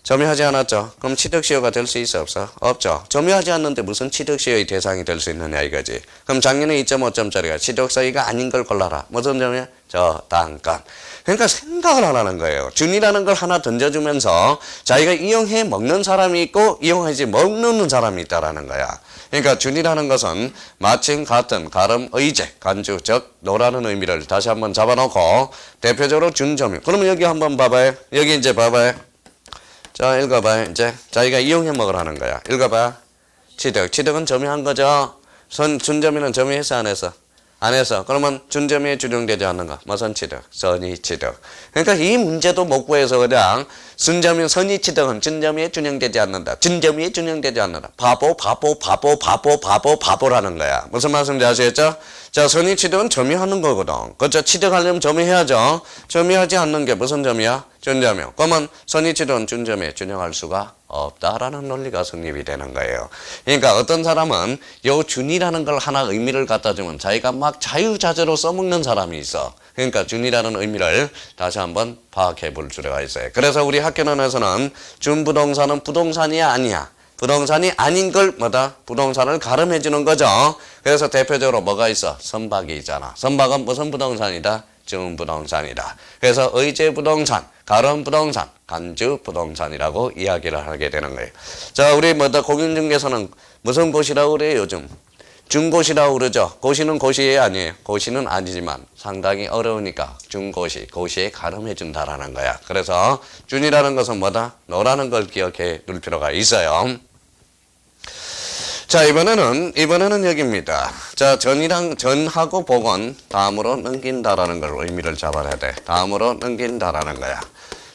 점유하지 않았죠? 그럼 취득시효가 될 수 있어 없어? 없죠. 점유하지 않는데 무슨 취득시효의 대상이 될 수 있느냐 이거지. 그럼 작년에 2.5점짜리가 취득서유가 아닌 걸 골라라. 무슨 점이야? 저당권. 그러니까 생각을 안 하는 거예요. 준이라는 걸 하나 던져주면서 자기가 이용해 먹는 사람이 있고 이용하지 먹는 사람이 있다라는 거야. 그러니까 준이라는 것은 마침 같은 가름 의제 간주 즉 노라는 의미를 다시 한번 잡아놓고 대표적으로 준점유. 그러면 여기 한번 봐봐요. 여기 이제 봐봐요. 자, 읽어봐요. 이제 자기가 이용해 먹으라는 거야. 읽어봐. 취득은 점유한 거죠. 준점유는 점유했어 안 했어? 안 했어. 그러면 준점유에 준용되지 않는 거. 무슨 취득? 선의취득. 그러니까 이 문제도 못 구해서 그냥 선의취득은 준점유에 준용되지 않는다. 준점유에 준용되지 않는다. 바보라는 거야. 무슨 말씀인지 아시겠죠? 자, 선의취득은 점유하는 거거든. 그렇죠? 취득하려면 점유해야죠. 점유하지 않는 게 무슨 점이야? 준점유. 그러면 선의취득은 준점유에 준용할 수가 없다라는 논리가 성립이 되는 거예요. 그러니까 어떤 사람은 요 준이라는 걸 하나 의미를 갖다 주면 자기가 막 자유자재로 써먹는 사람이 있어. 그러니까 준이라는 의미를 다시 한번 파악해 볼 필요가 있어요. 그래서 우리 학교론에서는 준부동산은 부동산이야 아니야? 부동산이 아닌 걸 뭐다? 부동산을 가름해 주는 거죠. 그래서 대표적으로 뭐가 있어? 선박이 있잖아. 선박은 무슨 부동산이다? 준부동산이다. 그래서 의제부동산, 가름부동산, 간주부동산이라고 이야기를 하게 되는 거예요. 자, 우리 공인중개사는 무슨 고시라고 그래요 요즘? 중고시라고 그러죠. 고시는 고시예요 아니에요? 고시는 아니지만 상당히 어려우니까 중고시, 고시에 가름해 준다라는 거야. 그래서 준이라는 것은 뭐다? 너라는 걸 기억해 둘 필요가 있어요. 자, 이번에는 여기입니다. 자, 전하고 복은 다음으로 넘긴다라는 걸 의미를 잡아야 돼. 다음으로 넘긴다라는 거야.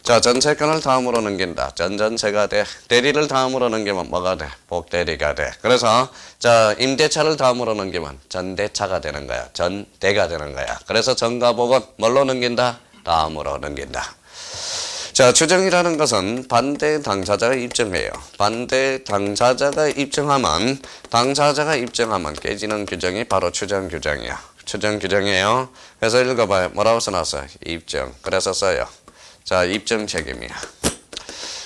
자, 전세권을 다음으로 넘긴다. 전세가 돼. 대리를 다음으로 넘기면 뭐가 돼? 복대리가 돼. 그래서 자, 임대차를 다음으로 넘기면 전대차가 되는 거야. 전대가 되는 거야. 그래서 전과 복은 뭘로 넘긴다? 다음으로 넘긴다. 자, 추정이라는 것은 반대 당사자가 입증해요. 반대 당사자가 입증하면 깨지는 규정이 바로 추정 규정이야. 추정 규정이에요. 그래서 읽어봐요. 뭐라고 써놨어요? 입증. 그래서 써요. 자, 입증 책임이야.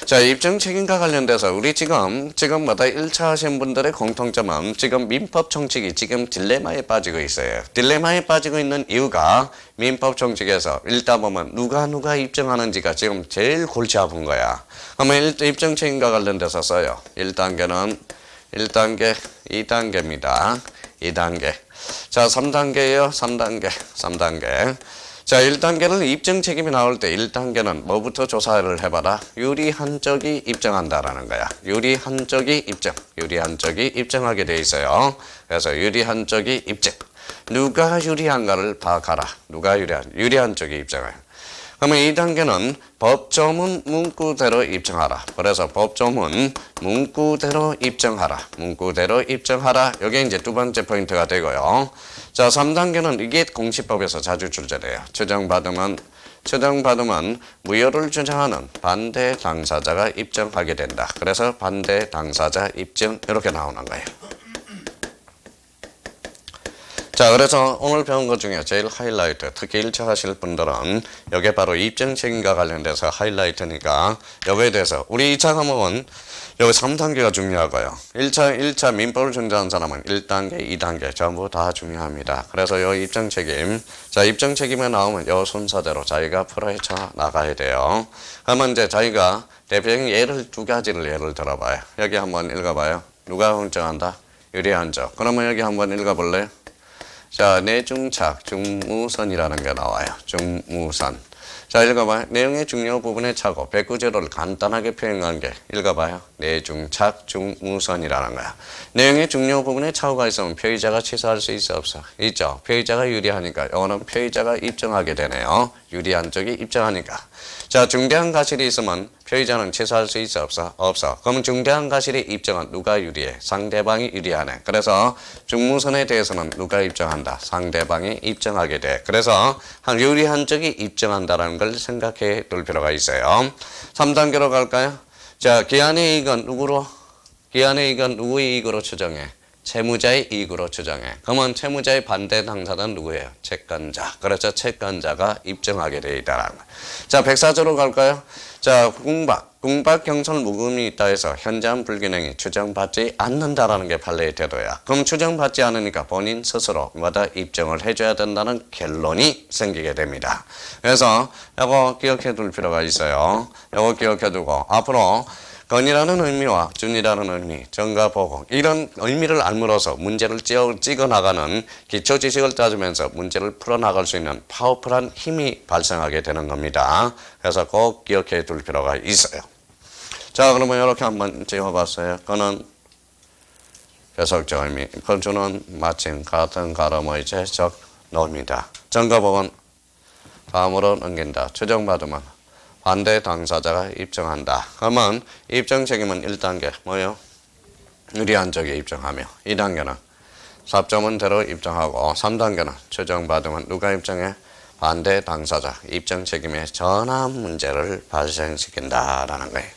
자, 입증 책임과 관련돼서 우리 지금 1차 하신 분들의 공통점은 지금 민법 총칙이 지금 딜레마에 빠지고 있어요. 딜레마에 빠지고 있는 이유가 민법 총칙에서 읽다 보면 누가 입증하는지가 지금 제일 골치 아픈 거야. 그러면 입증 책임과 관련돼서 써요. 1단계는 1단계, 2단계입니다. 2단계. 자, 3단계예요. 3단계. 자, 1단계는 입증 책임이 나올 때 1단계는 뭐부터 조사를 해봐라? 유리한 쪽이 입증한다라는 거야. 유리한 쪽이 입증하게 돼 있어요. 그래서 유리한 쪽이 입증. 누가 유리한가를 파악하라. 누가 유리한 쪽이 입증을. 그러면 2단계는 법조문 문구대로 입증하라. 그래서 법조문 문구대로 입증하라. 문구대로 입증하라. 이게 이제 두 번째 포인트가 되고요. 자, 3단계는 이게 공시법에서 자주 출제돼요. 추정받으면 무효를 주장하는 반대 당사자가 입증하게 된다. 그래서 반대 당사자 입증 이렇게 나오는 거예요. 자, 그래서 오늘 배운 것 중에 제일 하이라이트, 특히 1차 하실 분들은 이게 바로 입증 책임과 관련돼서 하이라이트니까 여기에 대해서 우리 2차 과목은 여기 3단계가 중요하고요. 1차 민법을 준비한 사람은 1단계, 2단계 전부 다 중요합니다. 그래서 요 입증 책임, 자, 입증 책임에 나오면 요 순서대로 자기가 풀어헤쳐 나가야 돼요. 그러면 이제 자기가 대표적인 예를 두 가지를 예를 들어봐요. 여기 한번 읽어봐요. 누가 결정한다? 유리한 적. 그러면 여기 한번 읽어볼래요? 자, 내중착, 중무선이라는 게 나와요. 중무선. 자, 읽어봐요. 내용의 중요 부분의 착오, 백구제로를 간단하게 표현한 게 읽어봐요. 내중착, 중무선이라는 거야. 내용의 중요 부분에 착오가 있으면 표의자가 취소할 수 있어 없어? 있죠. 표의자가 유리하니까 이거는 표의자가 입증하게 되네요. 유리한 쪽이 입증하니까. 자, 중대한 가실이 있으면 표의자는 취소할 수 있어 없어? 없어. 그럼 중대한 가실의 입증은 누가 유리해? 상대방이 유리하네. 그래서 중무선에 대해서는 누가 입증한다? 상대방이 입증하게 돼. 그래서 유리한 쪽이 입증한다는 걸 생각해 둘 필요가 있어요. 3단계로 갈까요? 자, 기한의 이익은 누구로? 기한의 이익은 누구의 이익으로 추정해? 채무자의 이익으로 추정해. 그러면 채무자의 반대 당사자는 누구예요? 채권자. 그렇죠. 채권자가 입증하게 되어 있다는 거예요. 자, 104조로 갈까요? 자, 궁박 경솔 무금이 있다 해서 현저한 불균형이 추정받지 않는다라는 게 판례의 태도야. 그럼 추정받지 않으니까 본인 스스로 마다 입증을 해줘야 된다는 결론이 생기게 됩니다. 그래서 이거 기억해 둘 필요가 있어요. 이거 기억해 두고 앞으로 건이라는 의미와 준이라는 의미, 정과 보고 이런 의미를 알므로써 문제를 찍어나가는 기초지식을 따지면서 문제를 풀어나갈 수 있는 파워풀한 힘이 발생하게 되는 겁니다. 그래서 꼭 기억해 둘 필요가 있어요. 자, 그러면 이렇게 한번 찍어봤어요. 건은 배석적 의미, 건주는 마침 같은 가름의 제적 노입니다. 정과 보고는 다음으로 넘긴다. 추정받으면 반대 당사자가 입증한다. 그러면 입증 책임은 1단계 뭐예요? 유리한 쪽에 입증하며 2단계는 삽점은대로 입증하고 3단계는 추정받으면 누가 입증해? 반대 당사자 입증 책임에 전환 문제를 발생시킨다라는 거예요.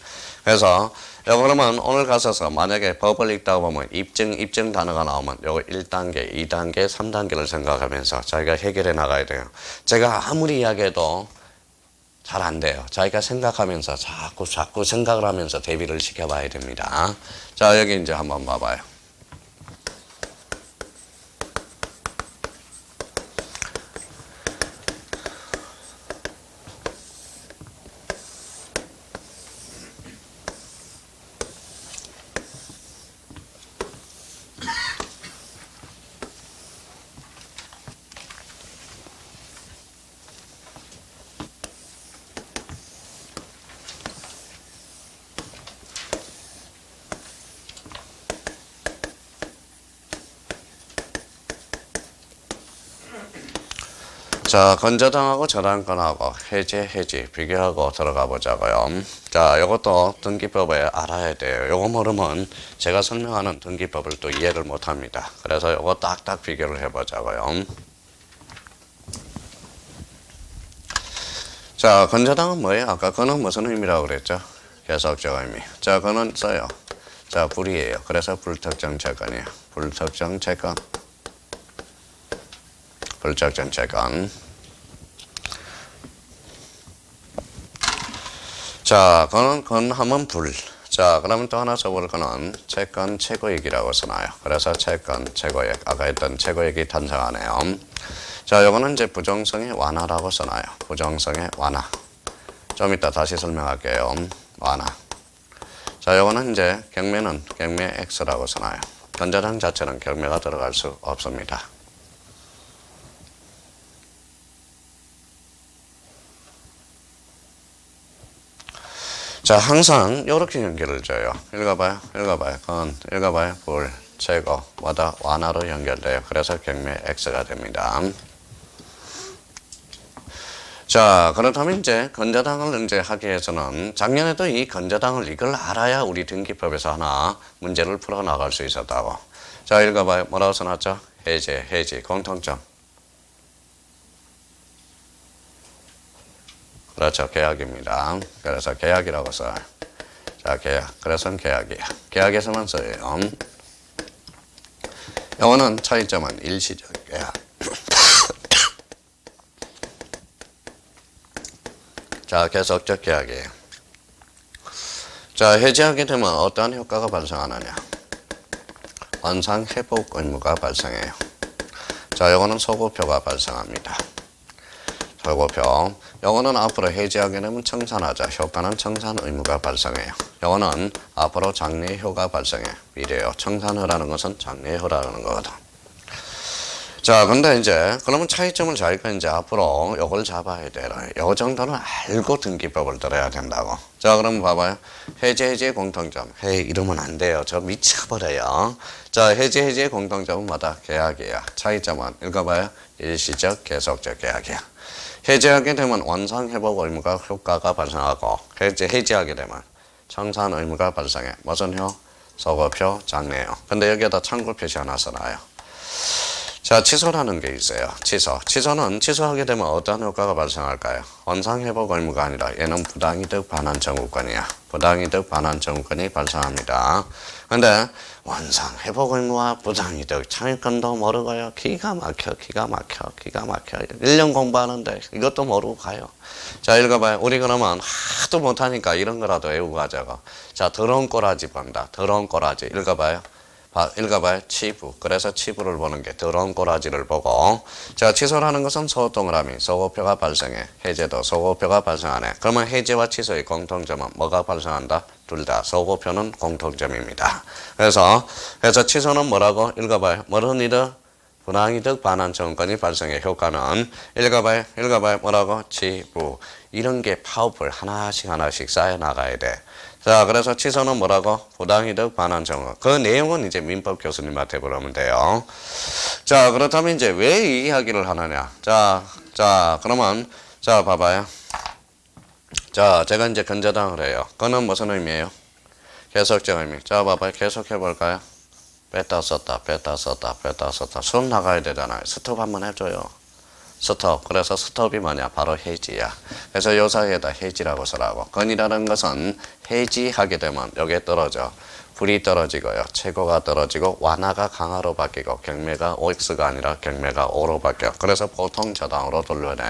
그래서 그러면 오늘 가셔서 만약에 법을 읽다 보면 입증 단어가 나오면 요거 1단계, 2단계, 3단계를 생각하면서 자기가 해결해 나가야 돼요. 제가 아무리 이야기해도 잘 안 돼요. 자기가 생각하면서 자꾸 생각을 하면서 대비를 시켜봐야 됩니다. 자, 여기 이제 한번 봐봐요. 자, 건저당하고 저당권하고 해지 비교하고 들어가 보자고요. 자, 이것도 등기법에 알아야 돼요. 요거 모르면 제가 설명하는 등기법을 또 이해를 못 합니다. 그래서 요거 딱딱 비교를 해보자고요. 자, 건저당은 뭐예요? 아까 건은 무슨 의미라고 그랬죠? 계속적 의미. 자, 건은 써요. 자, 불이에요. 그래서 불특정 채권이에요. 불특정 채권. 불특정 채권. 자, 건 하면 불. 자, 그러면 또 하나 써볼 거는 채권 최고액이라고 써놔요. 그래서 채권 최고액. 아까 했던 최고액이 탄생하네요. 자, 요거는 이제 부정성의 완화라고 써놔요. 부정성의 완화. 좀 이따 다시 설명할게요. 완화. 자, 요거는 이제 경매는 경매 X라고 써놔요. 건저당 자체는 경매가 들어갈 수 없습니다. 자, 항상 이렇게 연결을 줘요. 읽어봐요. 건, 읽어봐요. 불, 최고, 마다 완화로 연결돼요. 그래서 경매 X가 됩니다. 자, 그렇다면 이제 건저당을 이제 하기 위해서는 작년에도 이 건저당을 이걸 알아야 우리 등기법에서 하나 문제를 풀어 나갈 수 있었다고. 자, 읽어봐요. 뭐라고 써놨죠? 해지, 공통점. 그렇죠. 계약입니다. 그래서 계약이라고 써요. 자, 계약. 그래서 계약이야. 계약에서만 써요. 영어는 차이점은 일시적 계약. 자, 계속적 계약이에요. 자, 해지하게 되면 어떠한 효과가 발생하느냐? 원상 회복 의무가 발생해요. 자, 요거는 소급표가 발생합니다. 소급표. 요거는 앞으로 해지하게 되면 청산하자. 효과는 청산 의무가 발생해요. 요거는 앞으로 장래효가 발생해. 미래요. 청산하라는 것은 장래효라는 거거든. 자, 근데 이제 그러면 차이점을 자기가 이제 앞으로 요걸 잡아야 돼. 요 정도는 알고 등기법을 들어야 된다고. 자, 그럼 봐봐요. 해지의 공통점. 이러면 안 돼요. 저 미쳐버려요. 자, 해지의 공통점은 뭐다? 계약이야. 차이점은 읽어봐요. 일시적, 계속적 계약이야. 해지하게 되면 원상회복 의무가 효과가 발생하고 해지하게 되면 청산 의무가 발생해. 무슨 효? 소급효, 장래효. 근데 여기에다 참고 표시 하나 써놔요. 자, 취소라는 게 있어요. 취소는 취소하게 되면 어떤 효과가 발생할까요? 원상회복 의무가 아니라 얘는 부당이득 반환 청구권이야. 부당이득 반환 청구권이 발생합니다. 근데 원상회복 의무와 부당이득 차이점도 모르고요. 기가 막혀. 1년 공부하는데 이것도 모르고 가요. 자, 읽어봐요. 우리 그러면 하도 못하니까 이런 거라도 외우고 가자고. 자, 더러운 꼬라지 본다. 더러운 꼬라지. 읽어봐요. 치부. 그래서 치부를 보는 게 더러운 꼬라지를 보고. 자, 취소라는 것은 소동그라미, 소급표가 발생해. 해제도 소급표가 발생하네. 그러면 해제와 취소의 공통점은 뭐가 발생한다? 둘 다 소급표는 공통점입니다. 그래서 취소는 뭐라고? 읽어봐요. 뭐런 이득? 부당이득 반환 청구권이 발생해. 효과는 읽어봐요. 뭐라고? 치부. 이런 게 파워풀 하나씩 쌓여 나가야 돼. 자, 그래서 취소는 뭐라고? 부당이득 반환 청구. 그 내용은 이제 민법 교수님한테 물으면 돼요. 자, 그렇다면 이제 왜 이 이야기를 하느냐? 자, 그러면 자, 봐봐요. 자, 제가 이제 건저당을 해요. 그는 무슨 의미예요? 계속적 의미. 자, 봐봐요. 계속해 볼까요? 뺐다 썼다. 수업 나가야 되잖아요. 스톱 한번 해줘요. 스톱. 그래서 스톱이 뭐냐? 바로 해지야. 그래서 요 사이에다 해지라고 쓰라고. 건이라는 것은 해지하게 되면 여기에 떨어져. 불이 떨어지고요. 최고가 떨어지고 완화가 강화로 바뀌고 경매가 OX가 아니라 경매가 O로 바뀌어. 그래서 보통 저당으로 돌려내.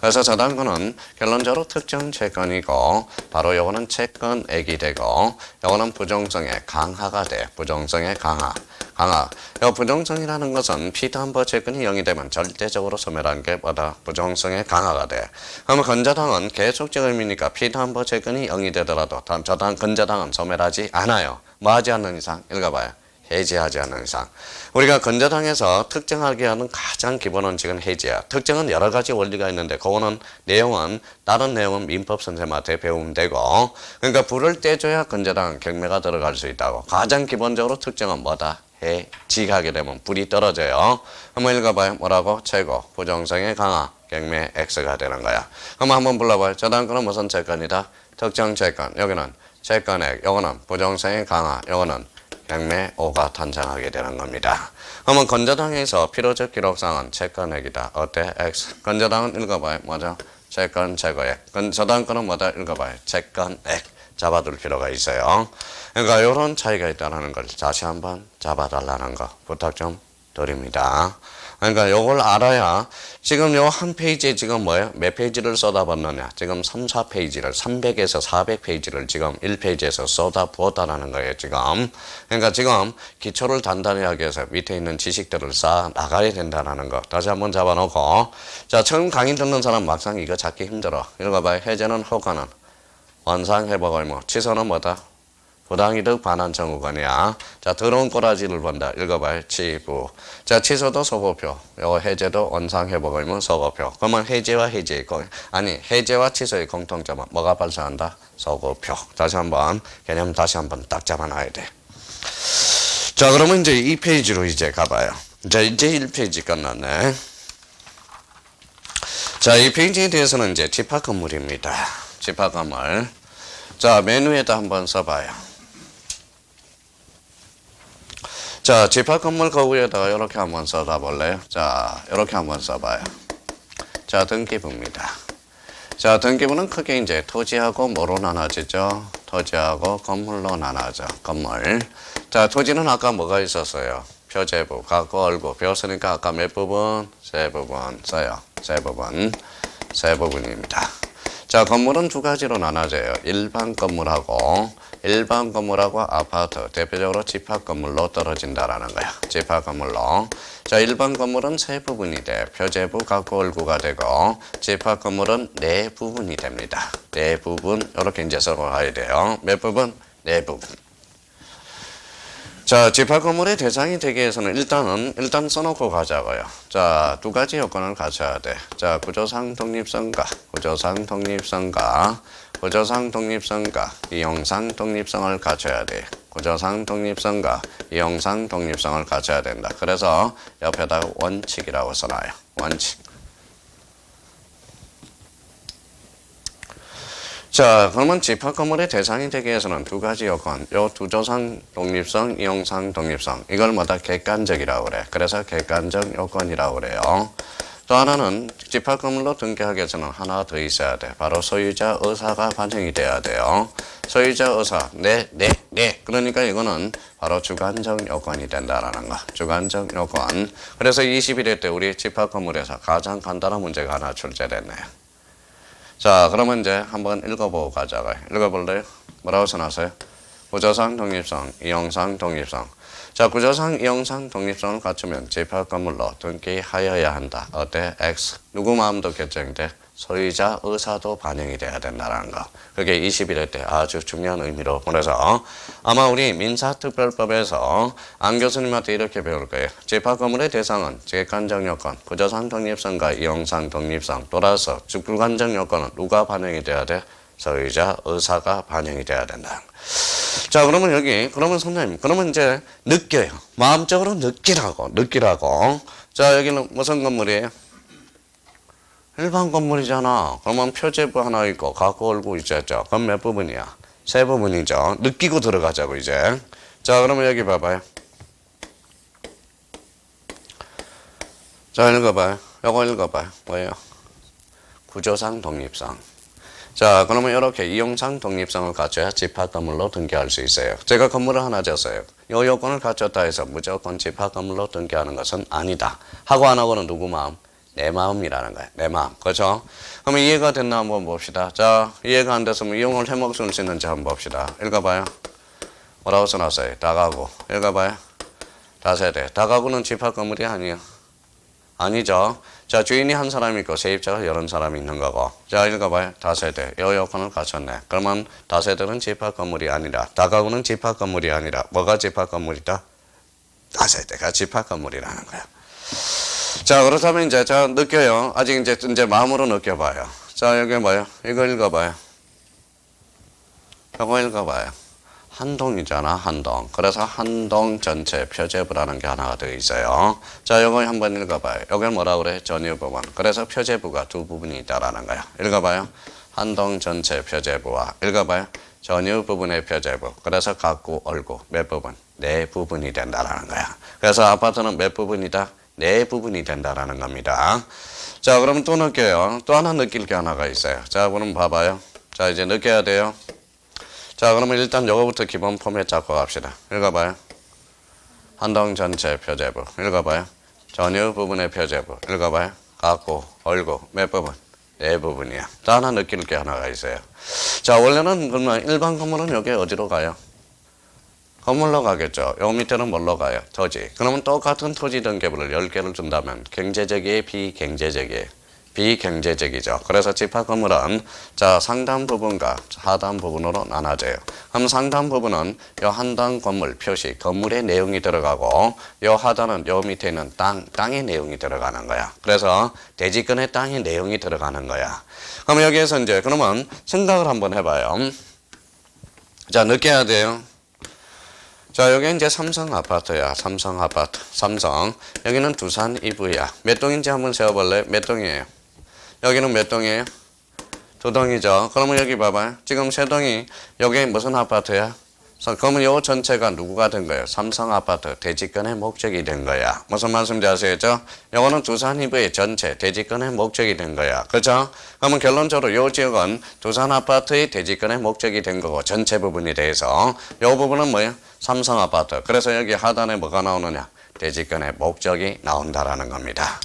그래서 저당권은 결론적으로 특정 채권이고 바로 요거는 채권액이 되고 요거는 부정성의 강화가 돼. 부정성의 강화. 요 부정성이라는 것은 피담보 채권이 0이 되면 절대적으로 소멸한 게 뭐다? 부정성의 강화가 돼. 그러면 건저당은 계속적 의미니까 피담보 채권이 0이 되더라도 건저당은 소멸하지 않아요. 뭐 하지 않는 이상? 읽어봐요. 해지하지 않는 이상. 우리가 건저당에서 특정하게 하는 가장 기본 원칙은 해지야. 특정은 여러 가지 원리가 있는데 그거는 다른 내용은 민법 선생님한테 배우면 되고, 그러니까 불을 떼줘야 건저당 경매가 들어갈 수 있다고. 가장 기본적으로 특정은 뭐다? 해지하게 되면 불이 떨어져요. 한번 읽어봐요. 뭐라고? 최고. 부정성의 강화. 경매 X가 되는 거야. 그럼 한번 불러봐요. 저당권은 무슨 채권이다? 특정 채권. 여기는 채권액. 요거는 부정성의 강화. 요거는 경매 O가 탄생하게 되는 겁니다. 그러면 건저당에서 필요적 기록상은 채권액이다. 어때? X. 건저당은 읽어봐요. 뭐죠? 채권 최고액. 저당권은 뭐다? 읽어봐요. 채권액. 잡아둘 필요가 있어요. 그러니까 이런 차이가 있다는 걸 다시 한번 잡아달라는 거 부탁 좀 드립니다. 그러니까 요걸 알아야 지금 요 한 페이지에 지금 뭐예요? 몇 페이지를 쏟아붓느냐? 지금 3, 4페이지를 300에서 400페이지를 지금 1페이지에서 쏟아부었다라는 거예요, 지금. 그러니까 지금 기초를 단단히 하기 위해서 밑에 있는 지식들을 쌓아 나가야 된다는 거. 다시 한번 잡아놓고. 자, 처음 강의 듣는 사람 막상 이거 찾기 힘들어. 읽어봐요. 해제는 효과는 원상회복 의무. 취소는 뭐다? 부당이득 반환 청구권이야. 자, 더러운 꼬라지를 본다. 읽어봐요. 치부. 자, 취소도 소급표. 요거 해제도 원상회복 의무 소급표. 그러면 해제와 취소의 공통점은 뭐가 발생한다? 소급표. 다시 한번 개념 다시 한번 딱 잡아놔야 돼. 자, 그러면 이제 2페이지로 이제 가봐요. 자, 이제 1페이지 끝났네. 자, 이 페이지에 대해서는 이제 집합 건물입니다. 집합 건물. 자, 메뉴에다 한번 써봐요. 자, 집합 건물 거기에다가 이렇게 한번 써다 볼래요? 자, 이렇게 한번 써봐요. 자, 등기부입니다. 자, 등기부는 크게 이제 토지하고 뭐로 나눠지죠? 토지하고 건물로 나눠져. 건물. 자, 토지는 아까 뭐가 있었어요? 표제부, 갖고 얼고. 배웠으니까 아까 몇 부분? 세 부분 써요. 세 부분. 세 부분입니다. 자, 건물은 두 가지로 나눠져요. 일반 건물하고 아파트, 대표적으로 집합 건물로 떨어진다라는 거야. 집합 건물로. 자, 일반 건물은 세 부분이 돼. 표제부, 갖고 얼구가 되고, 집합 건물은 네 부분이 됩니다. 네 부분, 이렇게 이제 써가야 돼요. 몇 부분? 네 부분. 자, 집합 건물의 대상이 되기 위해서는 일단 써놓고 가자고요. 자, 두 가지 요건을 갖춰야 돼. 자, 구조상 독립성과 이용상 독립성을 갖춰야 돼. 구조상 독립성과 이용상 독립성을 갖춰야 된다. 그래서 옆에다 원칙이라고 써놔요. 원칙. 자, 그러면 집합 건물의 대상이 되기 위해서는 두 가지 요건, 요 구조상 독립성, 이용상 독립성, 이걸 뭐다 객관적이라고 그래. 그래서 객관적 요건이라고 그래요. 또 하나는 집합 건물로 등기하기 위해서는 하나 더 있어야 돼. 바로 소유자 의사가 반영이 돼야 돼요. 소유자 의사, 네. 그러니까 이거는 바로 주관적 요건이 된다라는 거. 주관적 요건. 그래서 21회 때 우리 집합 건물에서 가장 간단한 문제가 하나 출제됐네요. 자, 그러면 이제 한번 읽어보고 가자고요. 읽어볼래요? 뭐라고 써놨어요? 구조상 독립성, 이용상 독립성. 자, 구조상, 이용상 독립성을 갖추면 집합 건물로 등기하여야 한다. 어때? X. 누구 마음도 결정돼? 소유자 의사도 반영이 돼야 된다는 거. 그게 21회 때 아주 중요한 의미로 보내서 아마 우리 민사특별법에서 안 교수님한테 이렇게 배울 거예요. 집합 건물의 대상은 객관적 요건, 구조상 독립성과 이용상 독립성, 따라서 주관적 요건은 누가 반영이 돼야 돼? 소유자 의사가 반영이 돼야 된다. 자, 그러면 여기, 그러면 선생님, 그러면 이제 느껴요. 마음적으로 느끼라고. 자, 여기는 무슨 건물이에요? 일반 건물이잖아. 그러면 표제부 하나 있고 갖고 얼고 있었죠. 그럼 몇 부분이야? 세 부분이죠. 느끼고 들어가자고 이제. 자, 그러면 여기 봐봐요. 자, 읽어봐요. 요거 읽어봐요. 뭐예요? 구조상 독립성. 자, 그러면 이렇게 이용상 독립성을 갖춰야 집합 건물로 등기할 수 있어요. 제가 건물을 하나 졌어요. 요 요건을 갖췄다 해서 무조건 집합 건물로 등기하는 것은 아니다. 하고 안 하고는 누구 마음? 내 마음이라는 거야. 내 마음. 그렇죠? 그러면 이해가 됐나 한번 봅시다. 자, 이해가 안 됐으면 이용을 해먹을 수 있는지 한번 봅시다. 읽어봐요. 뭐라고 써놨어요? 다가구. 읽어봐요. 다세대. 다가구는 집합 건물이 아니에요. 아니죠. 자, 주인이 한 사람이 있고 세입자가 여러 사람이 있는 거고. 자, 읽어봐요. 다세대. 이 요건을 갖췄네. 그러면 다세대는 집합 건물이 아니라, 다가구는 집합 건물이 아니라, 뭐가 집합 건물이다? 다세대가 집합 건물이라는 거야. 자, 그렇다면 이제 자 느껴요. 아직 이제 마음으로 느껴봐요. 자, 여기 뭐요? 이거 읽어봐요. 이거 읽어봐요. 한동이잖아, 한동. 그래서 한동 전체 표제부라는 게 하나가 더 있어요. 자, 이거 한번 읽어봐요. 여기 뭐라 그래? 전유 부분. 그래서 표제부가 두 부분이 있다라는 거야. 읽어봐요. 한동 전체 표제부와 읽어봐요. 전유 부분의 표제부. 그래서 갖고 얼고 몇 부분? 네 부분이 된다라는 거야. 그래서 아파트는 몇 부분이다? 네 부분이 된다라는 겁니다. 자, 그럼 또 느껴요. 또 하나 느낄 게 하나가 있어요. 자, 그럼 봐봐요. 자, 이제 느껴야 돼요. 자, 그러면 일단 요거부터 기본 포맷 잡고 갑시다. 읽어봐요. 한동 전체 표제부. 읽어봐요. 전유 부분의 표제부. 읽어봐요. 갖고, 얼고, 몇 부분? 네 부분이야. 또 하나 느낄 게 하나가 있어요. 자, 원래는 그러면 일반 건물은 여기 어디로 가요? 건물로 가겠죠. 요 밑에는 뭘로 가요? 토지. 그러면 똑같은 토지 등기부를 10개를 준다면 경제적이에요? 비경제적이에요? 비경제적이죠. 그래서 집합 건물은 자, 상단 부분과 하단 부분으로 나눠져요. 그럼 상단 부분은 요 한단 건물 표시, 건물의 내용이 들어가고 요 하단은 요 밑에 있는 땅의 내용이 들어가는 거야. 그래서 대지권의 땅의 내용이 들어가는 거야. 그럼 여기에서 이제 그러면 생각을 한번 해봐요. 자, 느껴야 돼요. 자, 여기 이제 삼성 아파트야. 삼성 아파트. 삼성. 여기는 두산 이부야. 몇 동인지 한번 세어볼래? 몇 동이에요? 여기는 몇 동이에요? 2동이죠. 그러면 여기 봐봐요. 지금 3동이 여기 무슨 아파트야? 그러면 요 전체가 누구가 된 거예요? 삼성 아파트 대지권의 목적이 된 거야. 무슨 말씀인지 아시겠죠? 요거는 두산이브의 전체 대지권의 목적이 된 거야. 그렇죠? 그러면 결론적으로 요 지역은 두산 아파트의 대지권의 목적이 된 거고 전체 부분에 대해서 요 부분은 뭐예요? 삼성 아파트. 그래서 여기 하단에 뭐가 나오느냐? 대지권의 목적이 나온다라는 겁니다.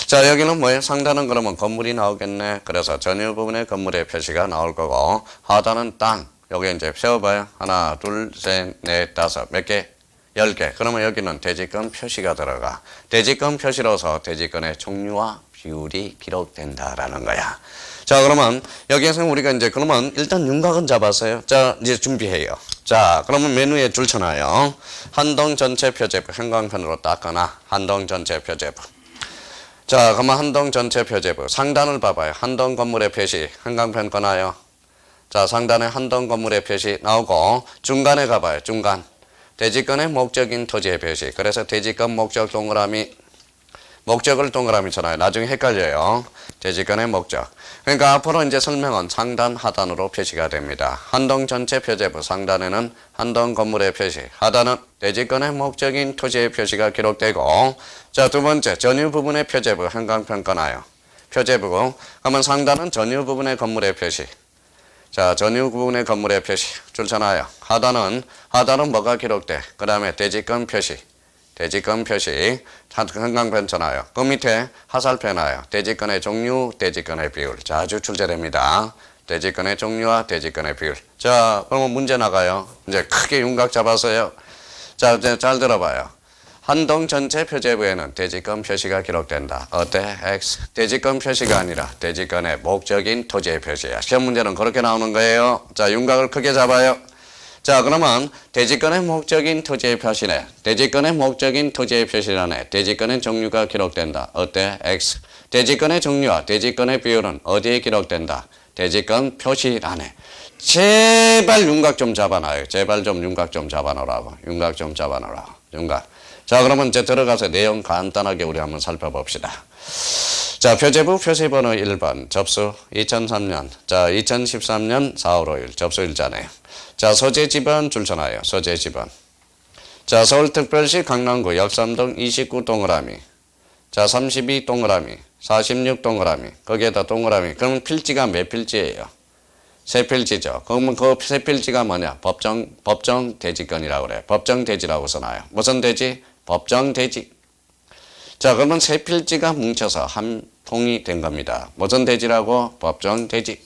자, 여기는 뭐예요? 상단은 그러면 건물이 나오겠네. 그래서 전유 부분의 건물의 표시가 나올 거고 하단은 땅. 여기 이제 세워봐요. 하나, 둘, 셋, 넷, 다섯. 몇 개? 10개. 그러면 여기는 대지권 표시가 들어가. 대지권 표시로서 대지권의 종류와 비율이 기록된다라는 거야. 자, 그러면 여기에서 우리가 이제 그러면 일단 윤곽은 잡았어요. 자, 이제 준비해요. 자, 그러면 메뉴에 줄 쳐놔요. 한동 전체 표제부 형광펜으로 닦거나 한동 전체 표제부. 자, 그러면 한동 전체 표제부 상단을 봐봐요. 한동 건물의 표시 형광펜 꺼놔요. 자, 상단에 한동 건물의 표시 나오고 중간에 가봐요. 중간. 대지권의 목적인 토지의 표시. 그래서 대지권 목적 동그라미 목적을 동그라미 쳐놔요. 나중에 헷갈려요. 대지권의 목적. 그러니까 앞으로 이제 설명은 상단 하단으로 표시가 됩니다. 한동 전체 표제부 상단에는 한동 건물의 표시, 하단은 대지권의 목적인 토지의 표시가 기록되고 자, 두 번째 전유 부분의 표제부 형광펜 꺼놔요. 표제부고 그러면 상단은 전유 부분의 건물의 표시. 자, 전유 부분의 건물의 표시 줄 쳐놔요. 하단은 뭐가 기록돼? 그 다음에 대지권 표시. 대지권 표시 형광펜 쳐놔요. 그 밑에 화살표 놔요. 대지권의 종류, 대지권의 비율. 자주 출제됩니다. 대지권의 종류와 대지권의 비율. 자, 그러면 문제 나가요. 이제 크게 윤곽 잡았어요. 자, 이제 잘 들어봐요. 한동 전체 표제부에는 대지권 표시가 기록된다. 어때? X. 대지권 표시가 아니라 대지권의 목적인 토지의 표시야. 시험 문제는 그렇게 나오는 거예요. 자, 윤곽을 크게 잡아요. 자, 그러면 대지권의 목적인 토지의 표시네. 대지권의 목적인 토지의 표시란에 대지권의 종류가 기록된다. 어때? X. 대지권의 종류와 대지권의 비율은 어디에 기록된다? 대지권 표시란에. 제발 윤곽 좀 잡아놔요. 제발 좀 윤곽 좀 잡아놓으라고. 윤곽 좀 잡아놓으라고. 윤곽. 자, 그러면 이제 들어가서 내용 간단하게 우리 한번 살펴봅시다. 자, 표제부 표시번호 1번 접수 2003년. 자, 2013년 4월 5일 접수 일자네요. 자, 소재 지번 줄 쳐놔요. 소재 지번. 자, 서울특별시 강남구 역삼동 29 동그라미. 자, 32 동그라미. 46 동그라미. 거기에다 동그라미. 그러면 필지가 몇 필지예요? 세 필지죠. 그러면 그 세 필지가 뭐냐? 법정 대지권이라고 그래. 법정 대지라고 써놔요. 무슨 대지? 법정 대지. 자, 그러면 세 필지가 뭉쳐서 한 통이 된 겁니다. 무슨 대지라고? 법정 대지.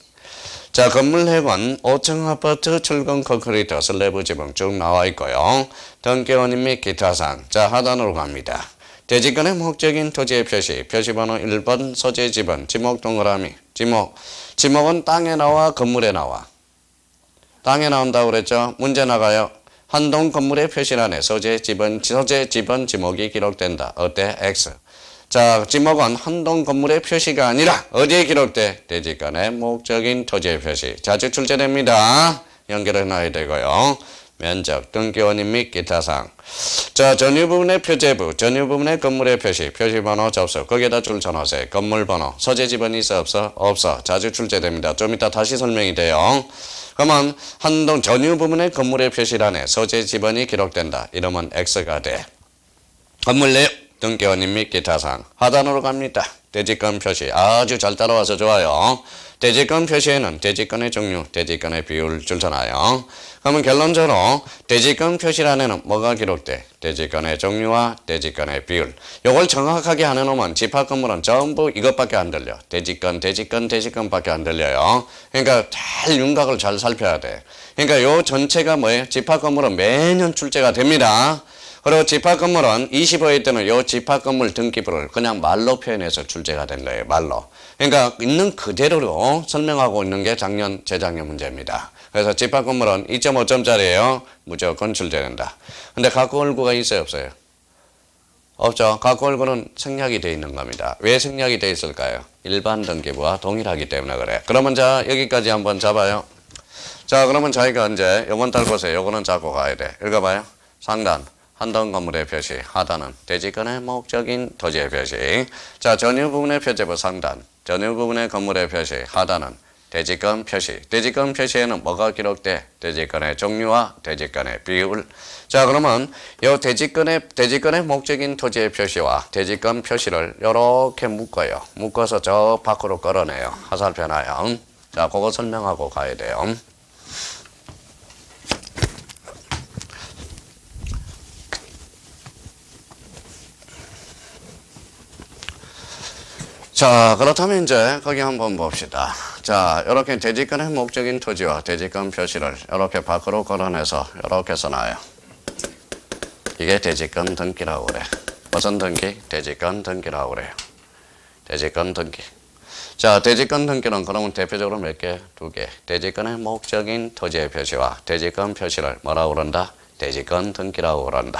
자, 건물 회관 5층 아파트 철근 콘크리트 슬래브 지붕 쭉 나와 있고요. 등기원인 및 기타상. 자, 하단으로 갑니다. 대지권의 목적인 토지의 표시. 표시번호 1번 소재 지번. 지목 동그라미. 지목은 땅에 나와 건물에 나와. 땅에 나온다고 그랬죠. 문제 나가요. 한동 건물의 표시란에 소재 지번 지목이 기록된다. 어때? X. 자, 지목은 한동 건물의 표시가 아니라 어디에 기록돼? 대지권의 목적인 토지의 표시. 자주 출제됩니다. 연결해 놔야 되고요. 면적, 등기원인 및 기타사항. 자, 전유 부분의 표제부, 전유 부분의 건물의 표시, 표시번호 접수. 거기에다 줄 쳐놓으세요. 건물번호. 소재 지번이 있어 없어? 없어. 자주 출제됩니다. 좀 이따 다시 설명이 돼요. 그러면 한동 전유 부분의 건물의 표시란에 소재 지번이 기록된다. 이러면 X가 돼. 건물 내역, 등기원인 및 기타사항. 하단으로 갑니다. 대지권 표시. 아주 잘 따라와서 좋아요. 대지권 표시에는 대지권의 종류, 대지권의 비율 줄 쳐놔요. 그러면 결론적으로 대지권 표시란에는 뭐가 기록돼? 대지권의 종류와 대지권의 비율. 요걸 정확하게 안 해놓으면 집합 건물은 전부 이것밖에 안 들려. 대지권밖에 안 들려요. 그러니까 잘 윤곽을 잘 살펴야 돼. 그러니까 요 전체가 뭐예요? 집합 건물은 매년 출제가 됩니다. 그리고 집합 건물은 25회 때는 요 집합 건물 등기부를 그냥 말로 표현해서 출제가 된 거예요. 말로. 그러니까 있는 그대로 설명하고 있는 게 재작년 문제입니다. 그래서 집합 건물은 2.5점짜리예요. 무조건 출제된다. 근데 각구 얼구가 있어요, 없어요? 없죠. 각구 얼구는 생략이 되어 있는 겁니다. 왜 생략이 되어 있을까요? 일반 등기부와 동일하기 때문에 그래. 그러면 자, 여기까지 한번 잡아요. 자, 그러면 저희가 이제 요건 달 보세요. 요거는 잡고 가야 돼. 읽어봐요. 상단. 한동 건물의 표시, 하단은 대지권의 목적인 토지의 표시. 자, 전유 부분의 표제부 상단, 전유 부분의 건물의 표시, 하단은 대지권 표시. 대지권 표시에는 뭐가 기록돼? 대지권의 종류와 대지권의 비율. 자, 그러면 이 대지권의 목적인 토지의 표시와 대지권 표시를 이렇게 묶어요. 묶어서 저 밖으로 끌어내요. 화살표나요. 자, 그거 설명하고 가야 돼요. 자, 그렇다면 이제 거기 한번 봅시다. 자, 이렇게 대지권의 목적인 토지와 대지권 표시를 이렇게 밖으로 걸어내서 이렇게 써놔요. 이게 대지권 등기라고 그래. 무슨 등기? 대지권 등기라고 그래요. 대지권 등기. 자, 대지권 등기는 그러면 대표적으로 몇 개? 두 개. 대지권의 목적인 토지의 표시와 대지권 표시를 뭐라고 그런다? 대지권 등기라고 그런다.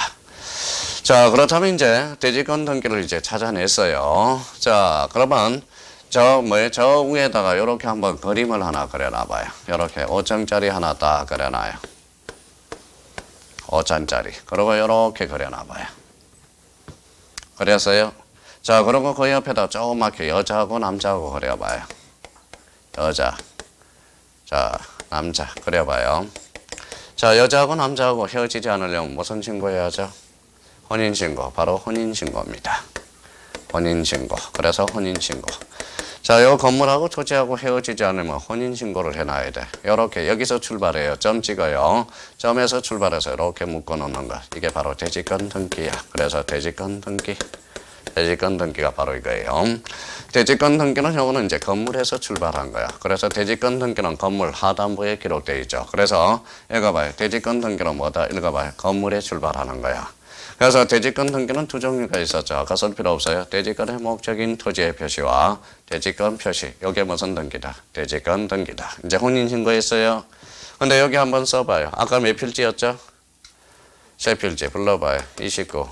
자, 그렇다면 이제 대지권 등기를 이제 찾아냈어요. 자, 그러면 저 위에다가 이렇게 한번 그림을 하나 그려놔봐요. 이렇게 5점짜리 하나 딱 그려놔요. 5점짜리. 그리고 이렇게 그려놔봐요. 그렸어요? 자, 그리고 그 옆에다 조그맣게 여자하고 남자하고 그려봐요. 여자. 자, 남자. 그려봐요. 자, 여자하고 남자하고 헤어지지 않으려면 무슨 신고해야죠? 혼인신고. 바로 혼인신고입니다. 혼인신고. 그래서 혼인신고. 자, 요 건물하고 토지하고 헤어지지 않으면 혼인신고를 해놔야 돼. 요렇게 여기서 출발해요. 점 찍어요. 점에서 출발해서 이렇게 묶어놓는 거. 이게 바로 대지권 등기야. 그래서 대지권 등기. 대지권 등기가 바로 이거예요. 대지권 등기는 요거는 이제 건물에서 출발한 거야. 그래서 대지권 등기는 건물 하단부에 기록되어 있죠. 그래서 읽어봐요. 대지권 등기는 뭐다? 읽어봐요. 건물에 출발하는 거야. 그래서 대지권 등기는 두 종류가 있었죠. 아까 쓸 필요 없어요. 대지권의 목적인 토지의 표시와 대지권 표시. 이게 무슨 등기다? 대지권 등기다. 이제 혼인신고했어요. 근데 여기 한번 써봐요. 아까 몇 필지였죠? 세 필지. 불러봐요. 29,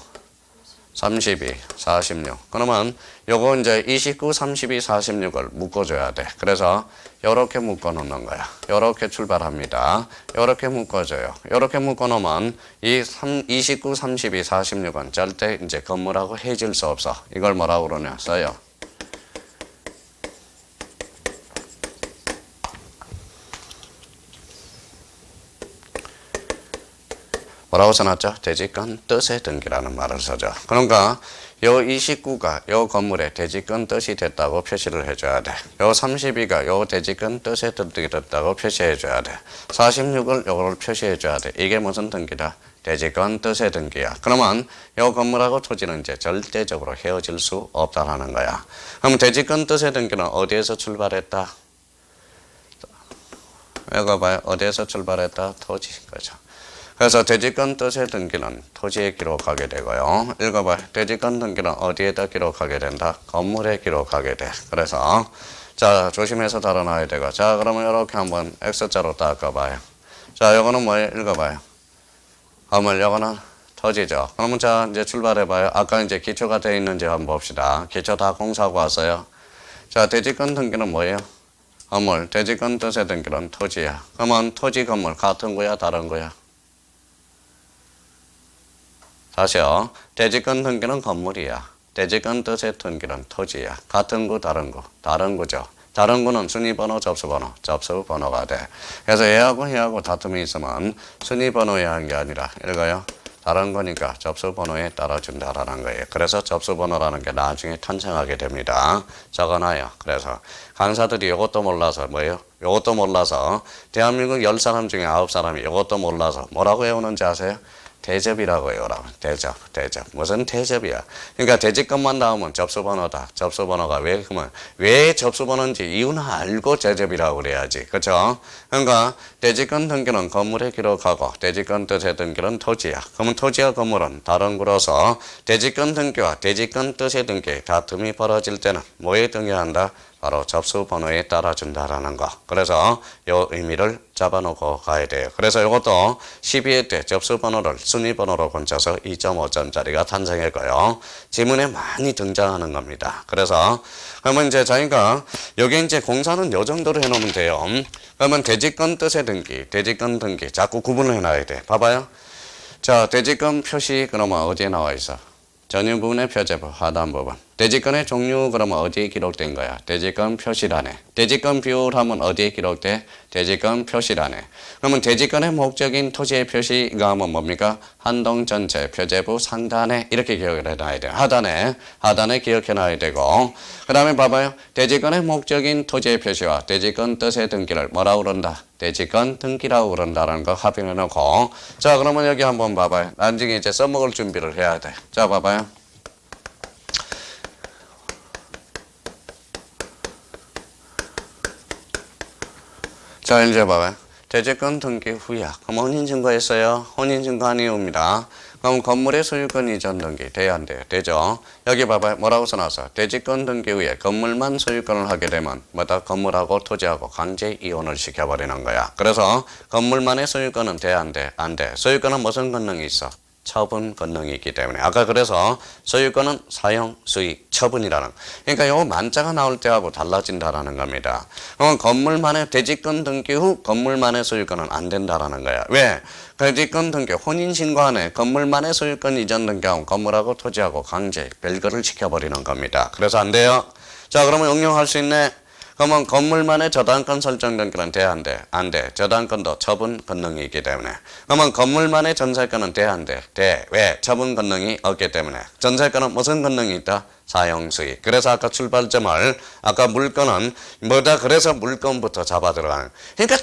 32, 46. 그러면 요거 이제 29, 32, 46을 묶어줘야 돼. 그래서 요렇게 묶어놓는 거야. 요렇게 출발합니다. 요렇게 묶어줘요. 요렇게 묶어놓으면 이 29, 32, 46은 절대 이제 건물하고 해질 수 없어. 이걸 뭐라고 그러냐? 써요. 뭐라고 써놨죠? 대지권 뜻의 등기라는 말을 써죠. 그러니까 요 29가 요 건물에 대지권 뜻이 됐다고 표시를 해줘야 돼. 요 32가 요 대지권 뜻의 등기 됐다고 표시해줘야 돼. 46을 요거를 표시해줘야 돼. 이게 무슨 등기다? 대지권 뜻의 등기야. 그러면 요 건물하고 토지는 이제 절대적으로 헤어질 수 없다라는 거야. 그럼 대지권 뜻의 등기는 어디에서 출발했다? 읽어봐요. 어디에서 출발했다? 토지. 그렇죠. 그래서 대지권 뜻의 등기는 토지에 기록하게 되고요. 읽어봐요. 대지권 등기는 어디에다 기록하게 된다? 건물에 기록하게 돼. 그래서 자, 조심해서 다뤄놔야 되고. 자, 그러면 이렇게 한번 X자로 닦아봐요. 자, 요거는 뭐예요? 읽어봐요. 건물, 요거는 토지죠. 그러면 자, 이제 출발해봐요. 아까 이제 기초가 되어 있는지 한번 봅시다. 기초 다 공사하고 왔어요. 자, 대지권 등기는 뭐예요? 건물. 대지권 뜻의 등기는 토지야. 그러면 토지, 건물 같은 거야? 다른 거야? 다시요. 대지권 등기는 건물이야. 대지권 뜻의 등기는 토지야. 같은 구, 다른 구. 다른 구죠. 다른 구는 순위번호, 접수번호. 접수번호가 돼. 그래서 얘하고 다툼이 있으면 순위번호에 한 게 아니라 읽어요. 다른 거니까 접수번호에 따라준다라는 거예요. 그래서 접수번호라는 게 나중에 탄생하게 됩니다. 적어놔요. 그래서 강사들이 이것도 몰라서 뭐예요? 이것도 몰라서 대한민국 10사람 중에 9사람이 이것도 몰라서 뭐라고 외우는지 아세요? 대접이라고 해요. 대접. 무슨 대접이야? 그러니까 대지권만 나오면 접수번호다. 접수번호가 왜 접수번호인지 이유는 알고 대접이라고 그래야지. 그렇죠? 그러니까 대지권 등기는 건물에 기록하고 대지권 뜻의 등기는 토지야. 그러면 토지와 건물은 다른 구로서 대지권 등기와 대지권 뜻의 등기 다툼이 벌어질 때는 뭐에 등기한다? 바로 접수번호에 따라준다라는 거. 그래서 요 의미를 잡아놓고 가야 돼요. 그래서 이것도 12회 때 접수번호를 순위번호로 고쳐서 2.5점짜리가 탄생했고요. 지문에 많이 등장하는 겁니다. 그래서 그러면 이제 저희가 여기 이제 공사는 요 정도로 해놓으면 돼요. 그러면 대지권 뜻의 등기, 대지권 등기 자꾸 구분을 해놔야 돼. 봐봐요. 자, 대지권 표시 그러면 어디에 나와 있어? 전유 부분의 표제부 하단 부분. 대지권의 종류 그러면 어디에 기록된 거야? 대지권 표시란에. 대지권 비율 하면 어디에 기록돼? 대지권 표시란에. 그러면 대지권의 목적인 토지의 표시가 하면 뭡니까? 한동 전체 표제부 상단에 이렇게 기억을 해놔야 돼요. 하단에 기억해놔야 되고. 그 다음에 봐봐요. 대지권의 목적인 토지의 표시와 대지권 뜻의 등기를 뭐라고 그런다? 대지권 등기라고 그런다는 거 합의해 놓고. 자, 그러면 여기 한번 봐봐요. 나중에 이제 써먹을 준비를 해야 돼. 자, 봐봐요. 자, 이제 봐봐요. 대지권 등기 후야. 그럼 혼인증거했어요? 혼인증거한 이유입니다. 그럼 건물의 소유권 이전 등기 돼야 안 돼요? 되죠? 여기 봐봐요. 뭐라고 써놨어? 대지권 등기 후에 건물만 소유권을 하게 되면 뭐다? 건물하고 토지하고 강제 이혼을 시켜버리는 거야. 그래서 건물만의 소유권은 돼? 안 돼? 안 돼. 소유권은 무슨 권능이 있어? 처분 권능이 있기 때문에. 아까 그래서 소유권은 사용, 수익, 처분이라는. 그러니까 요 만자가 나올 때하고 달라진다라는 겁니다. 그럼 건물만의 대지권 등기 후 건물만의 소유권은 안 된다라는 거야. 왜? 대지권 등기, 혼인신고안에 건물만의 소유권 이전 등기하고 건물하고 토지하고 강제 별거를 시켜버리는 겁니다. 그래서 안 돼요. 자, 그러면 응용할 수 있네. 그러면 건물만의 저당권 설정 등기는 돼? 안 돼? 안 돼. 저당권도 처분 권능이 있기 때문에. 그러면 건물만의 전세권은 돼? 안 돼? 돼. 왜? 처분 권능이 없기 때문에. 전세권은 무슨 권능이 있다? 사용 수익. 그래서 아까 출발점을 아까 물건은 뭐다? 그래서 물건부터 잡아 들어가는. 그러니까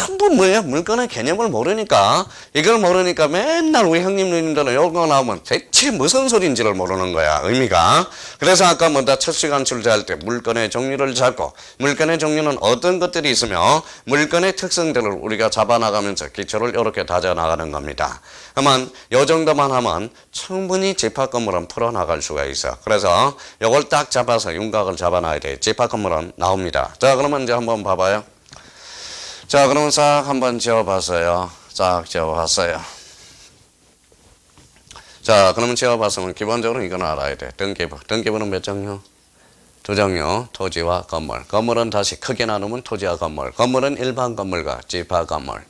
전부 뭐예요? 물건의 개념을 모르니까 이걸 모르니까 맨날 우리 형님 누님들은 요거 나오면 대체 무슨 소리인지를 모르는 거야. 의미가. 그래서 아까 뭐다? 첫 시간 출제할 때 물건의 종류를 잡고 물건의 종류는 어떤 것들이 있으며 물건의 특성들을 우리가 잡아나가면서 기초를 이렇게 다져나가는 겁니다. 그러면 요 정도만 하면 충분히 집합 건물은 풀어나갈 수가 있어. 그래서 요걸 딱 잡아서 윤곽을 잡아놔야 돼. 집합 건물은 나옵니다. 자, 그러면 이제 한번 봐봐요. 자, 그러면 싹 한번 지어봤어요. 싹 지어봤어요. 자, 그러면 지어봤으면 기본적으로 이건 알아야 돼. 등기부. 등기부는 몇 종류? 두 종류. 토지와 건물. 건물은 다시 크게 나누면 토지와 건물. 건물은 일반 건물과 집합 건물.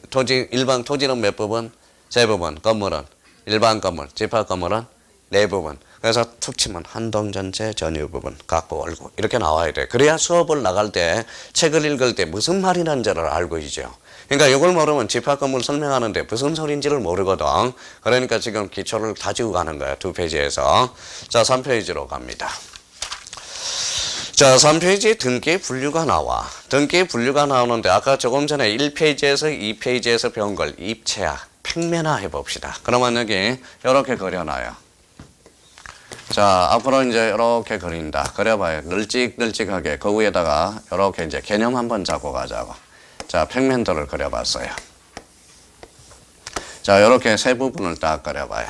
일반 토지는 몇 부분? 세 부분. 건물은 일반 건물. 집합 건물은 네 부분. 그래서 툭 치면 한동 전체 전유 부분, 갖고 월고 이렇게 나와야 돼. 그래야 수업을 나갈 때 책을 읽을 때 무슨 말이란지를 알고 있죠. 그러니까 이걸 모르면 집합 건물 설명하는데 무슨 소리인지를 모르거든. 그러니까 지금 기초를 다지고 가는 거야. 2페이지에서. 자, 3페이지로 갑니다. 자, 3페이지 등기 분류가 나와. 등기 분류가 나오는데 아까 조금 전에 1페이지에서 2페이지에서 배운 걸 입체화, 평면화 해봅시다. 그러면 여기 이렇게 그려놔요. 자, 앞으로 이제 이렇게 그린다. 그려봐요. 널찍널찍하게 그 위에다가 이렇게 이제 개념 한번 잡고 가자고. 자, 평면도를 그려봤어요. 자, 이렇게 세 부분을 딱 그려봐요.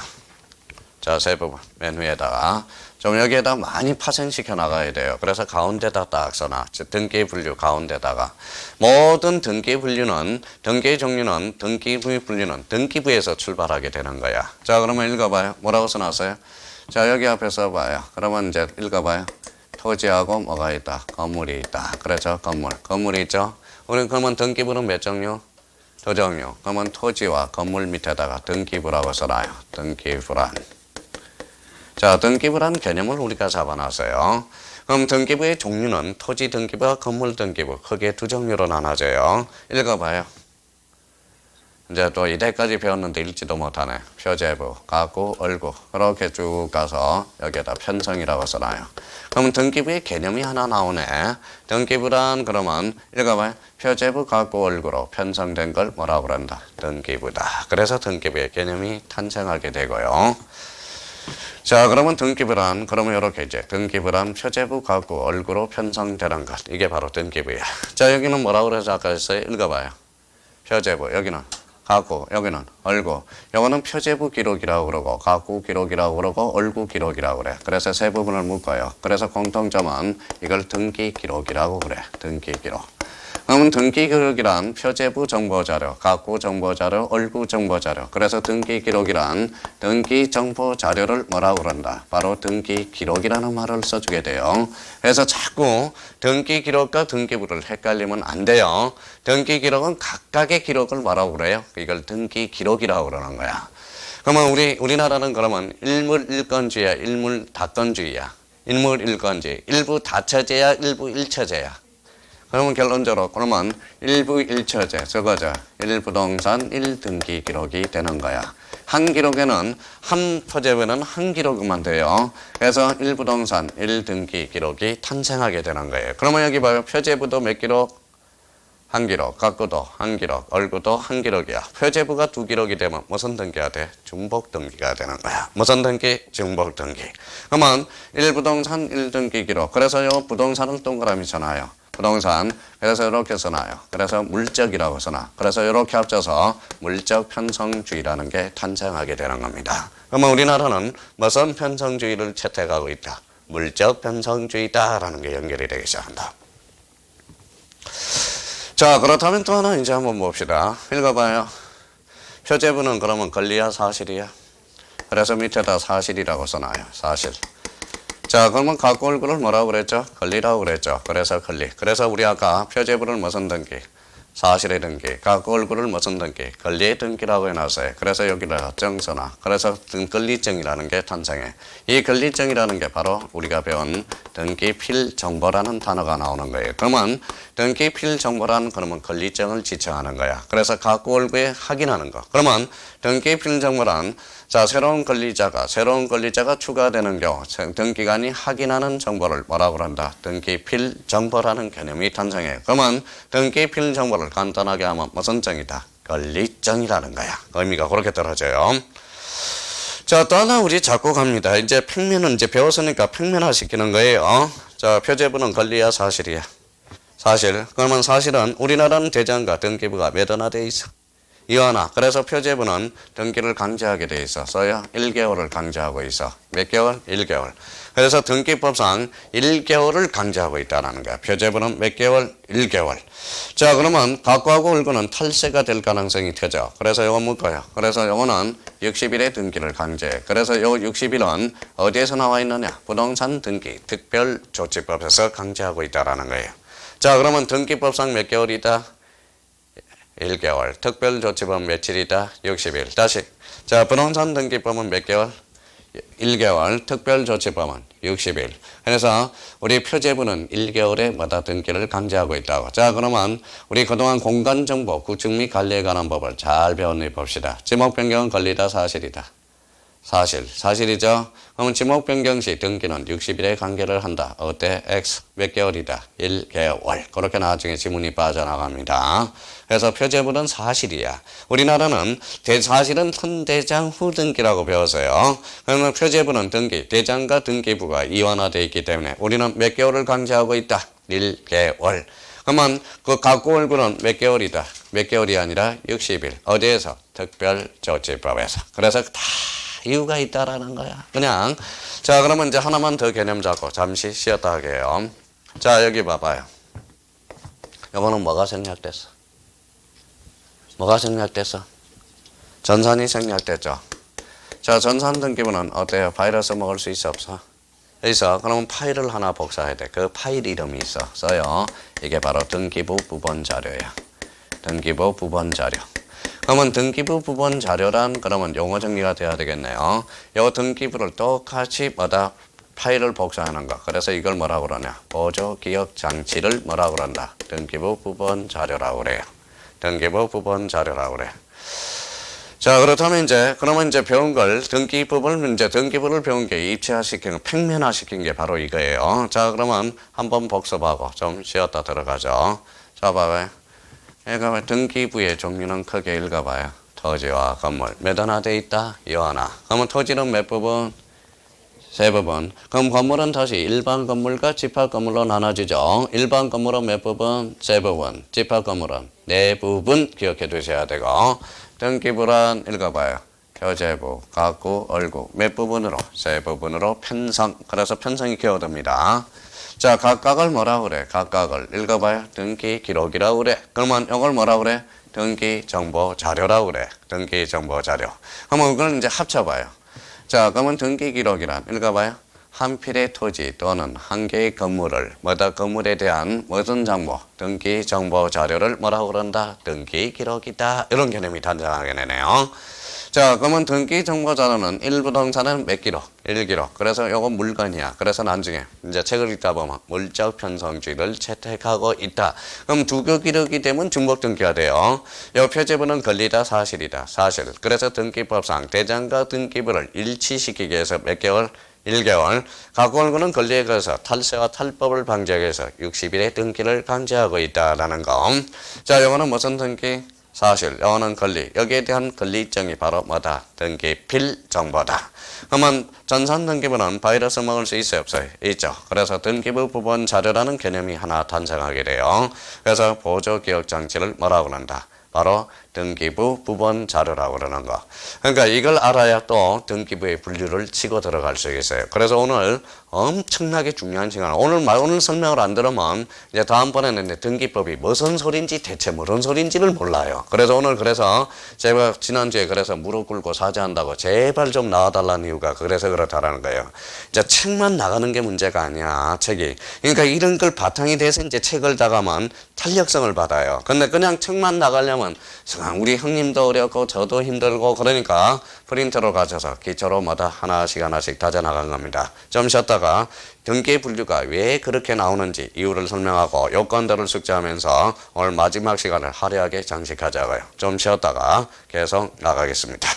자, 세 부분 맨 위에다가 좀 여기에다 많이 파생시켜 나가야 돼요. 그래서 가운데다 딱 써놔. 등기 분류 가운데다가 모든 등기 분류는 등기 종류는 등기부 분류는 등기부에서 출발하게 되는 거야. 자, 그러면 읽어봐요. 뭐라고 써놨어요? 자, 여기 앞에 써봐요. 그러면 이제 읽어봐요. 토지하고 뭐가 있다? 건물이 있다. 그렇죠? 건물이 있죠? 우리 그러면 등기부는 몇 종류? 두 종류. 그러면 토지와 건물 밑에다가 등기부라고 써놔요. 등기부란. 자, 등기부란 개념을 우리가 잡아놨어요. 그럼 등기부의 종류는 토지 등기부와 건물 등기부 크게 두 종류로 나눠져요. 읽어봐요. 이제 또 이때까지 배웠는데 읽지도 못하네. 표제부, 가구, 얼구 그렇게 쭉 가서 여기에다 편성이라고 써놔요. 그러면 등기부의 개념이 하나 나오네. 등기부란 그러면 읽어봐요. 표제부, 가구, 얼구로 편성된 걸 뭐라고 그런다? 등기부다. 그래서 등기부의 개념이 탄생하게 되고요. 자, 그러면 등기부란 그러면 이렇게 이제 등기부란 표제부, 가구, 얼구로 편성되는 것. 이게 바로 등기부야. 자, 여기는 뭐라고 그래서 아까 했어요? 읽어봐요. 표제부, 여기는 가구, 여기는 얼구. 요거는 표제부 기록이라고 그러고 가구 기록이라고 그러고 얼구 기록이라고 그래. 그래서 세 부분을 묶어요. 그래서 공통점은 이걸 등기 기록이라고 그래. 등기 기록. 그러면 등기 기록이란 표제부 정보자료, 가구 정보자료, 얼구 정보자료. 그래서 등기 기록이란 등기 정보자료를 뭐라고 그런다? 바로 등기 기록이라는 말을 써주게 돼요. 그래서 자꾸 등기 기록과 등기부를 헷갈리면 안 돼요. 등기 기록은 각각의 기록을 뭐라고 그래요? 이걸 등기 기록이라고 그러는 거야. 그러면 우리나라는 그러면 일물일건주의야, 일물다건주의야. 일물일건주의. 일부 다처제야, 일부 일처제야. 그러면 결론적으로 그러면 일부 일처제 저거죠. 1부동산 1등기 기록이 되는 거야. 한 기록에는 한 표제부는 한 기록만 돼요. 그래서 1부동산 1등기 기록이 탄생하게 되는 거예요. 그러면 여기 봐요. 표제부도 몇 기록? 한 기록, 각구도 한 기록, 얼구도 한 기록이야. 표제부가 두 기록이 되면 무슨 등기가 돼? 중복 등기가 되는 거야. 무슨 등기? 중복 등기. 그러면 1부동산 1등기 기록. 그래서 요 부동산은 동그라미 쳐놔요. 부동산. 그래서 이렇게 써놔요. 그래서 물적이라고 써놔. 그래서 이렇게 합쳐서 물적 편성주의라는 게 탄생하게 되는 겁니다. 그러면 우리나라는 무슨 편성주의를 채택하고 있다? 물적 편성주의다라는 게 연결이 되기 시작한다. 자, 그렇다면 또 하나 이제 한번 봅시다. 읽어봐요. 표제부는 그러면 권리야, 사실이야? 그래서 밑에다 사실이라고 써놔요. 사실. 자, 그러면 갖고 얼굴을 뭐라고 그랬죠? 권리라고 그랬죠. 그래서 권리. 그래서 우리 아까 표제부를 무슨 등기? 사실의 등기. 갖고 얼굴을 무슨 등기? 권리의 등기라고 해놨어요. 그래서 여기를 정서나. 그래서 권리증이라는 게 탄생해. 이 권리증이라는 게 바로 우리가 배운 등기필정보라는 단어가 나오는 거예요. 그러면 등기필정보란 그러면 권리증을 지칭하는 거야. 그래서 갖고 얼굴에 확인하는 거. 그러면 등기필정보란 자, 새로운 권리자가 추가되는 경우 등기관이 확인하는 정보를 뭐라고 그런다? 등기필정보라는 개념이 탄생해요. 그러면 등기필정보를 간단하게 하면 무슨 정이다? 권리정이라는 거야. 의미가 그렇게 떨어져요. 자, 또 하나 우리 잡고 갑니다. 이제 평면은 이제 배웠으니까 평면화 시키는 거예요. 자, 표제부는 권리야, 사실이야? 사실. 그러면 사실은 우리나라는 대장과 등기부가 몇 원화 돼 있어? 이완화. 그래서 표제부는 등기를 강제하게 돼 있어서요. 1개월을 강제하고 있어. 몇 개월? 1개월. 그래서 등기법상 1개월을 강제하고 있다는 거야. 표제부는 몇 개월? 1개월. 자, 그러면 갖고하고 얼구는 탈세가 될 가능성이 크죠. 그래서 이거 묶어요. 그래서 이거는 60일의 등기를 강제해. 그래서 이 60일은 어디에서 나와 있느냐? 부동산 등기 특별조치법에서 강제하고 있다는 거예요. 자, 그러면 등기법상 몇 개월이다? 1개월. 특별조치법 며칠이다? 60일. 다시. 자, 부동산 등기법은 몇 개월? 1개월. 특별조치법은 60일. 그래서 우리 표제부는 1개월에 마다 등기를 강제하고 있다고. 자, 그러면 우리 그동안 공간정보, 구축 및 관리에 관한 법을 잘 배웠니 봅시다. 지목 변경은 권리다, 사실이다? 사실. 사실이죠? 그러면 지목 변경 시 등기는 60일에 강제를 한다. 어때? X 몇 개월이다? 1개월. 그렇게 나중에 지문이 빠져나갑니다. 그래서 표제부는 사실이야. 우리나라는 사실은 헌대장 후 등기라고 배웠어요. 그러면 표제부는 등기, 대장과 등기부가 이완화되어 있기 때문에 우리는 몇 개월을 강제하고 있다? 1개월. 그러면 그 갖고 얼굴은 몇 개월이다? 몇 개월이 아니라 60일. 어디에서? 특별조치법에서. 그래서 다 이유가 있다라는 거야. 그냥. 자, 그러면 이제 하나만 더 개념 잡고 잠시 쉬었다 하게요. 자, 여기 봐봐요. 이거는 뭐가 생략됐어? 뭐가 생략됐어? 전산이 생략됐죠. 자, 전산 등기부는 어때요? 바이러스 먹을 수 있어, 없어? 있어. 그러면 파일을 하나 복사해야 돼. 그 파일 이름이 있어. 써요. 이게 바로 등기부 부본 자료야. 등기부 부본 자료. 그러면 등기부 부본 자료란 그러면 용어 정리가 돼야 되겠네요. 요 등기부를 똑같이 뭐다? 파일을 복사하는 거. 그래서 이걸 뭐라고 그러냐? 보조 기억 장치를 뭐라고 그런다? 등기부 부본 자료라고 그래요. 등기부 부본 자료라고 그래. 자, 그렇다면 그러면 이제 배운 걸 등기부를 배운 게 입체화시킨, 평면화시킨 게 바로 이거예요. 자, 그러면 한번 복습하고 좀 쉬었다 들어가죠. 자, 봐봐요. 얘가 등기부의 종류는 크게 읽어봐요. 토지와 건물. 몇 하나 돼 있다? 이하나. 그러면 토지는 몇 부분? 세 부분. 그럼 건물은 다시 일반 건물과 집합 건물로 나눠지죠. 일반 건물은 몇 부분? 세 부분. 집합 건물은 네 부분 기억해 두셔야 되고. 등기부란 읽어봐요. 표제부, 갖고, 얼구. 몇 부분으로? 세 부분으로 편성. 그래서 편성이 기억됩니다. 자, 각각을 뭐라고 그래? 각각을 읽어봐요. 등기 기록이라고 그래. 그러면 이걸 뭐라고 그래? 등기 정보 자료라고 그래. 등기 정보 자료. 그러면 이걸 이제 합쳐봐요. 자, 그러면 등기 기록이란 읽어봐요. 한 필의 토지 또는 한 개의 건물을 건물에 대한 무슨 정보? 등기 정보 자료를 뭐라고 그런다? 등기 기록이다. 이런 개념이 탄생하게 되네요. 자, 그러면 등기 정보 자료는 1부동산은 몇 기록? 1기록. 그래서 요거 물건이야. 그래서 나중에 이제 책을 읽다 보면 물적 편성지를 채택하고 있다. 그럼 두 기록이 되면 중복 등기가 돼요. 요 표제부는 권리다, 사실이다. 사실. 그래서 등기법상 대장과 등기부를 일치시키기 위해서 몇 개월? 1개월. 각권구는 권리에 관해서 탈세와 탈법을 방지하기 위해서 60일의 등기를 강제하고 있다라는 거. 자, 요거는 무슨 등기? 사실, 요거는 권리. 여기에 대한 권리 입증이 바로 뭐다? 등기필 정보다. 그러면 전산 등기부는 바이러스 먹을 수 있어요, 없어요? 있죠. 그래서 등기부 부분 자료라는 개념이 하나 탄생하게 돼요. 그래서 보조 기억 장치를 뭐라고 그런다? 바로 등기부 부분 자료라고 그러는 거. 그러니까 이걸 알아야 또 등기부의 분류를 치고 들어갈 수 있어요. 그래서 오늘 엄청나게 중요한 시간. 오늘 설명을 안 들으면 이제 다음번에는 이제 등기법이 무슨 소린지 대체 무슨 소린지를 몰라요. 그래서 오늘 제가 지난주에 그래서 무릎 꿇고 사죄한다고 제발 좀 나와달라는 이유가 그래서 그렇다라는 거예요. 이제 책만 나가는 게 문제가 아니야, 책이. 그러니까 이런 걸 바탕이 돼서 이제 책을 다가면 탄력성을 받아요. 근데 그냥 책만 나가려면 우리 형님도 어렵고 저도 힘들고 그러니까 프린터로 가셔서 기초로 하나씩 다져나간 겁니다. 좀 쉬었다가 등기 분류가 왜 그렇게 나오는지 이유를 설명하고 요건들을 숙지하면서 오늘 마지막 시간을 화려하게 장식하자고요. 좀 쉬었다가 계속 나가겠습니다.